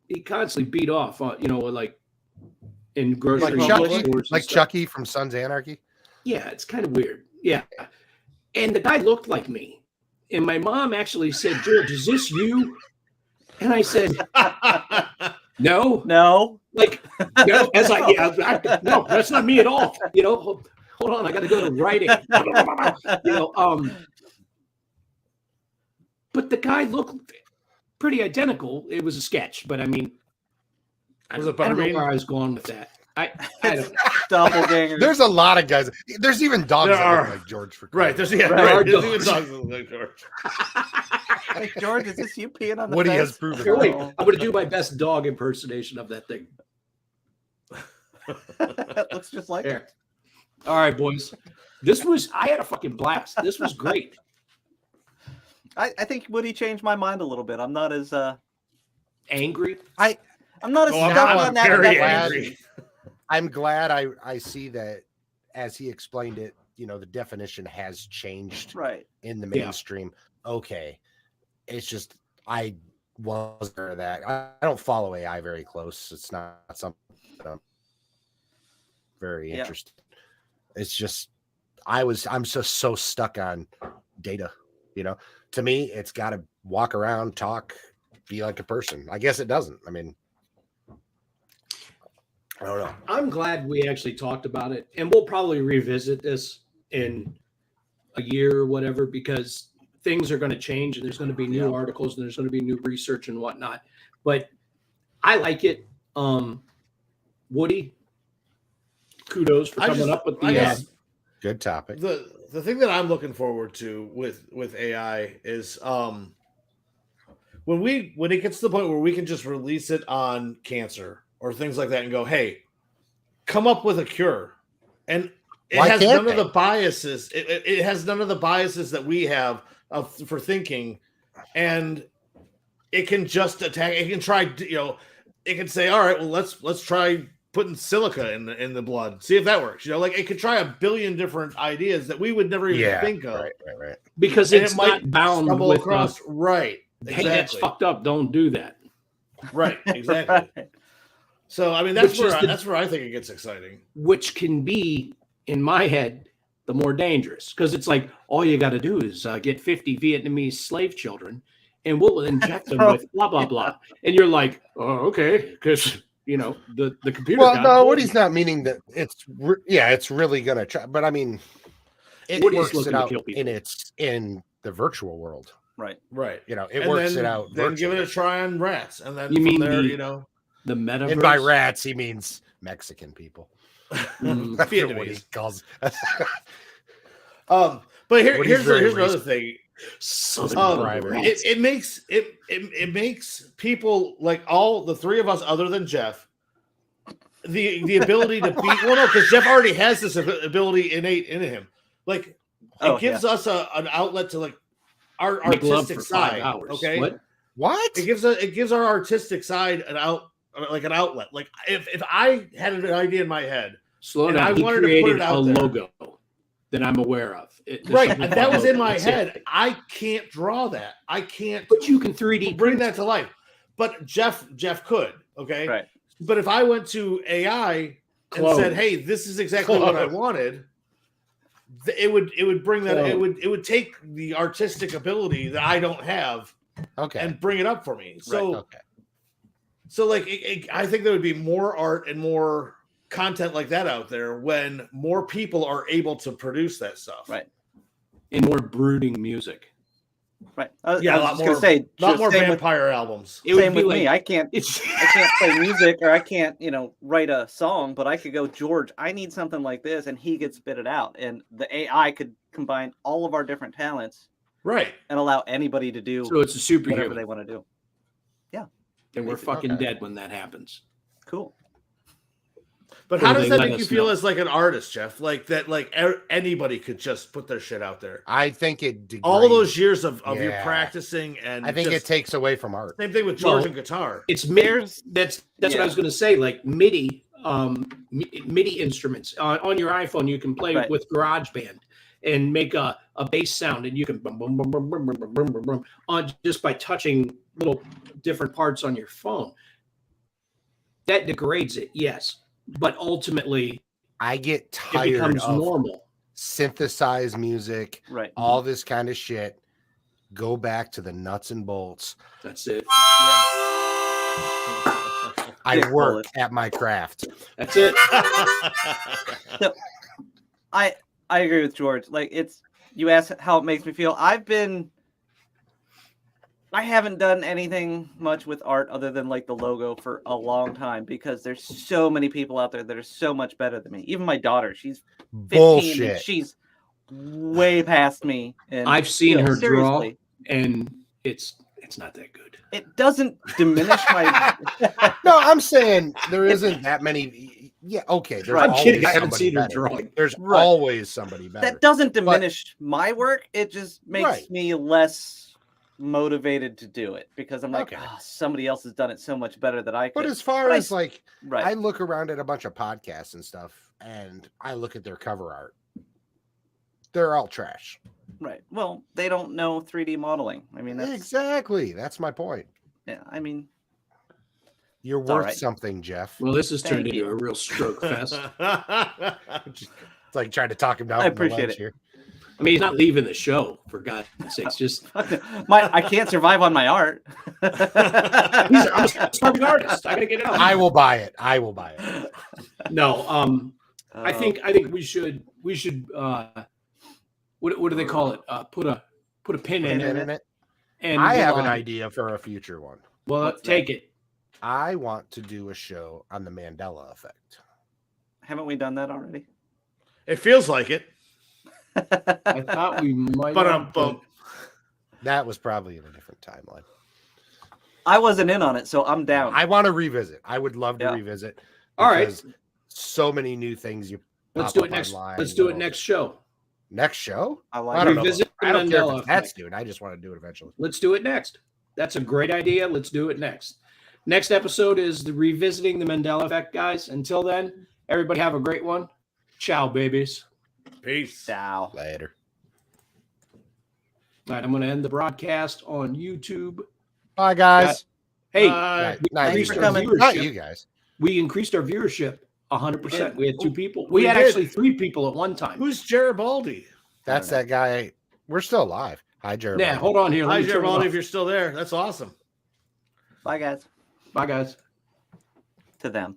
he constantly beat off, like in grocery stores, like Chucky from Sons of Anarchy. Yeah, it's kind of weird. Yeah, and the guy looked like me, and my mom actually said, "George, is this you?" And I said, "No." Like, no, no, that's not me at all. Hold on, I got to go to writing. But the guy looked pretty identical. It was a sketch, but I mean, I don't know where I was going with that. I don't know. Doppelganger. There's a lot of guys. There's even dogs that look like George. There's even dogs that look like George. Hey, George, is this you peeing on the Woody fence? has proven. Here, wait, I'm going to do my best dog impersonation of that thing. That looks just like it. All right, boys. I had a fucking blast. This was great. I think Woody changed my mind a little bit. I'm not as angry. I'm not as stuck on that. Very angry. I'm glad I see that as he explained it, the definition has changed in the mainstream. Okay. It's just I wasn't aware of that. I don't follow AI very close. It's not something that I'm very interested. It's just I'm so stuck on data. To me, it's got to walk around, talk, be like a person. I guess it doesn't. I mean, I don't know. I'm glad we actually talked about it, and we'll probably revisit this in a year or whatever, because things are going to change and there's going to be new articles and there's going to be new research and whatnot. But I like it. Woody, kudos for coming up with the Good topic. The thing that I'm looking forward to with AI is when it gets to the point where we can just release it on cancer or things like that and go, hey, come up with a cure. And it has none of the biases. It has none of the biases that we have for thinking, and it can just attack. It can try, it can say, all right, well, let's try putting silica in the blood, see if that works. Like it could try 1 billion different ideas that we would never even think of. Right. Because it's not bound with across. Right. Exactly. Hey, that's fucked up. Don't do that. Right. Exactly. Right. So I mean, that's where I think it gets exciting. Which can be, in my head, the more dangerous, because it's like all you got to do is get 50 Vietnamese slave children, and we'll inject them with blah blah blah, and you're like, oh, okay, because the computer. Well, no, what he's not meaning that it's really gonna try, but I mean, it works it out in the virtual world, right? It works it out. Then give it a try on rats, and then you mean there, the metaverse. And by rats, he means Mexican people. Vietnamese. What he calls. But here's another thing. It makes people like all the three of us, other than Jeff, the ability to beat. Well, no, because Jeff already has this ability innate in him. Like it gives us an outlet to like our artistic side. Okay, what? It gives our artistic side an outlet. Like if I had an idea in my head, slow down. I wanted to put it out there. Logo that I'm aware of. Right, and that was in my head. I can't draw that. I can't. But you can 3D bring that to life. But Jeff could. Okay, right. But if I went to AI and said, "Hey, this is exactly what I wanted," it would bring that. It would take the artistic ability that I don't have, and bring it up for me. So, so like, I think there would be more art and more content like that out there when more people are able to produce that stuff, right? And more brooding music, right? I was going to say a lot more vampire albums. Same with me. I can't play music, or I can't, write a song, but I could go, George, I need something like this, and he could spit it out, and the AI could combine all of our different talents, right, and allow anybody to do. So it's a superhero, whatever they want to do. Yeah, and we're fucking dead when that happens. Cool. But how does that make you feel as like an artist, Jeff? Like that, like anybody could just put their shit out there. I think it degrades. All those years of you practicing, and I think it takes away from art. Same thing with George and guitar. It's that's what I was going to say. Like MIDI instruments on your iPhone, you can play with GarageBand and make a bass sound, and you can boom, boom, boom, boom, boom, boom, boom, boom, boom, on just by touching little different parts on your phone. That degrades it, yes. But ultimately, I get tired of normal synthesized music, right? All this kind of shit. Go back to the nuts and bolts. That's it. I work at my craft. That's it. So, I agree with George. Like you asked how it makes me feel. I haven't done anything much with art other than like the logo for a long time, because there's so many people out there that are so much better than me. Even my daughter, she's 15 and she's way past me. And I've seen her draw, and it's not that good. It doesn't diminish my. No, I'm saying there isn't that many. Yeah, okay. I'm kidding. I haven't seen her drawing. There's always somebody better. That doesn't diminish my work. It just makes me less motivated to do it, because I'm like, somebody else has done it so much better than I could. But as far as I look around at a bunch of podcasts and stuff, and I look at their cover art, they're all trash. Right. Well, they don't know 3D modeling. I mean, exactly. That's my point. Yeah. I mean, you're worth something, Jeff. Well, this has turned into a real stroke fest. It's like trying to talk him down. I appreciate it. Here. I mean, he's not leaving the show, for God's sakes. Just I can't survive on my art. I'm a starving artist. I gotta get it out. I will buy it. No, I think we should. What do they call it? Put a pin in it. And I have an idea for a future one. Well, take it. I want to do a show on the Mandela effect. Haven't we done that already? It feels like it. I thought we might. But that was probably in a different timeline. I wasn't in on it, so I'm down. I want to revisit. I would love to revisit. All right. So many new things. Let's do it next. Let's do it next show. Next show? I like I don't revisit know. I don't care Mandela if that's doing. I just want to do it eventually. Let's do it next. That's a great idea. Let's do it next. Next episode is the revisiting the Mandela effect, guys. Until then, everybody have a great one. Ciao, babies. Peace. Ciao. Later. All right, I'm going to end the broadcast on YouTube. Bye, guys. Hey, Thanks for coming. Not you guys. We increased our viewership 100%. We had 2 people. We We had did. actually 3 people at one time. Who's Garibaldi? That's that guy. We're still alive. Hi, Jeremy. Yeah, hold on here. Hi, Let me turn it Garibaldi, off. if you're still there. That's awesome. Bye, guys. Bye, guys. To them.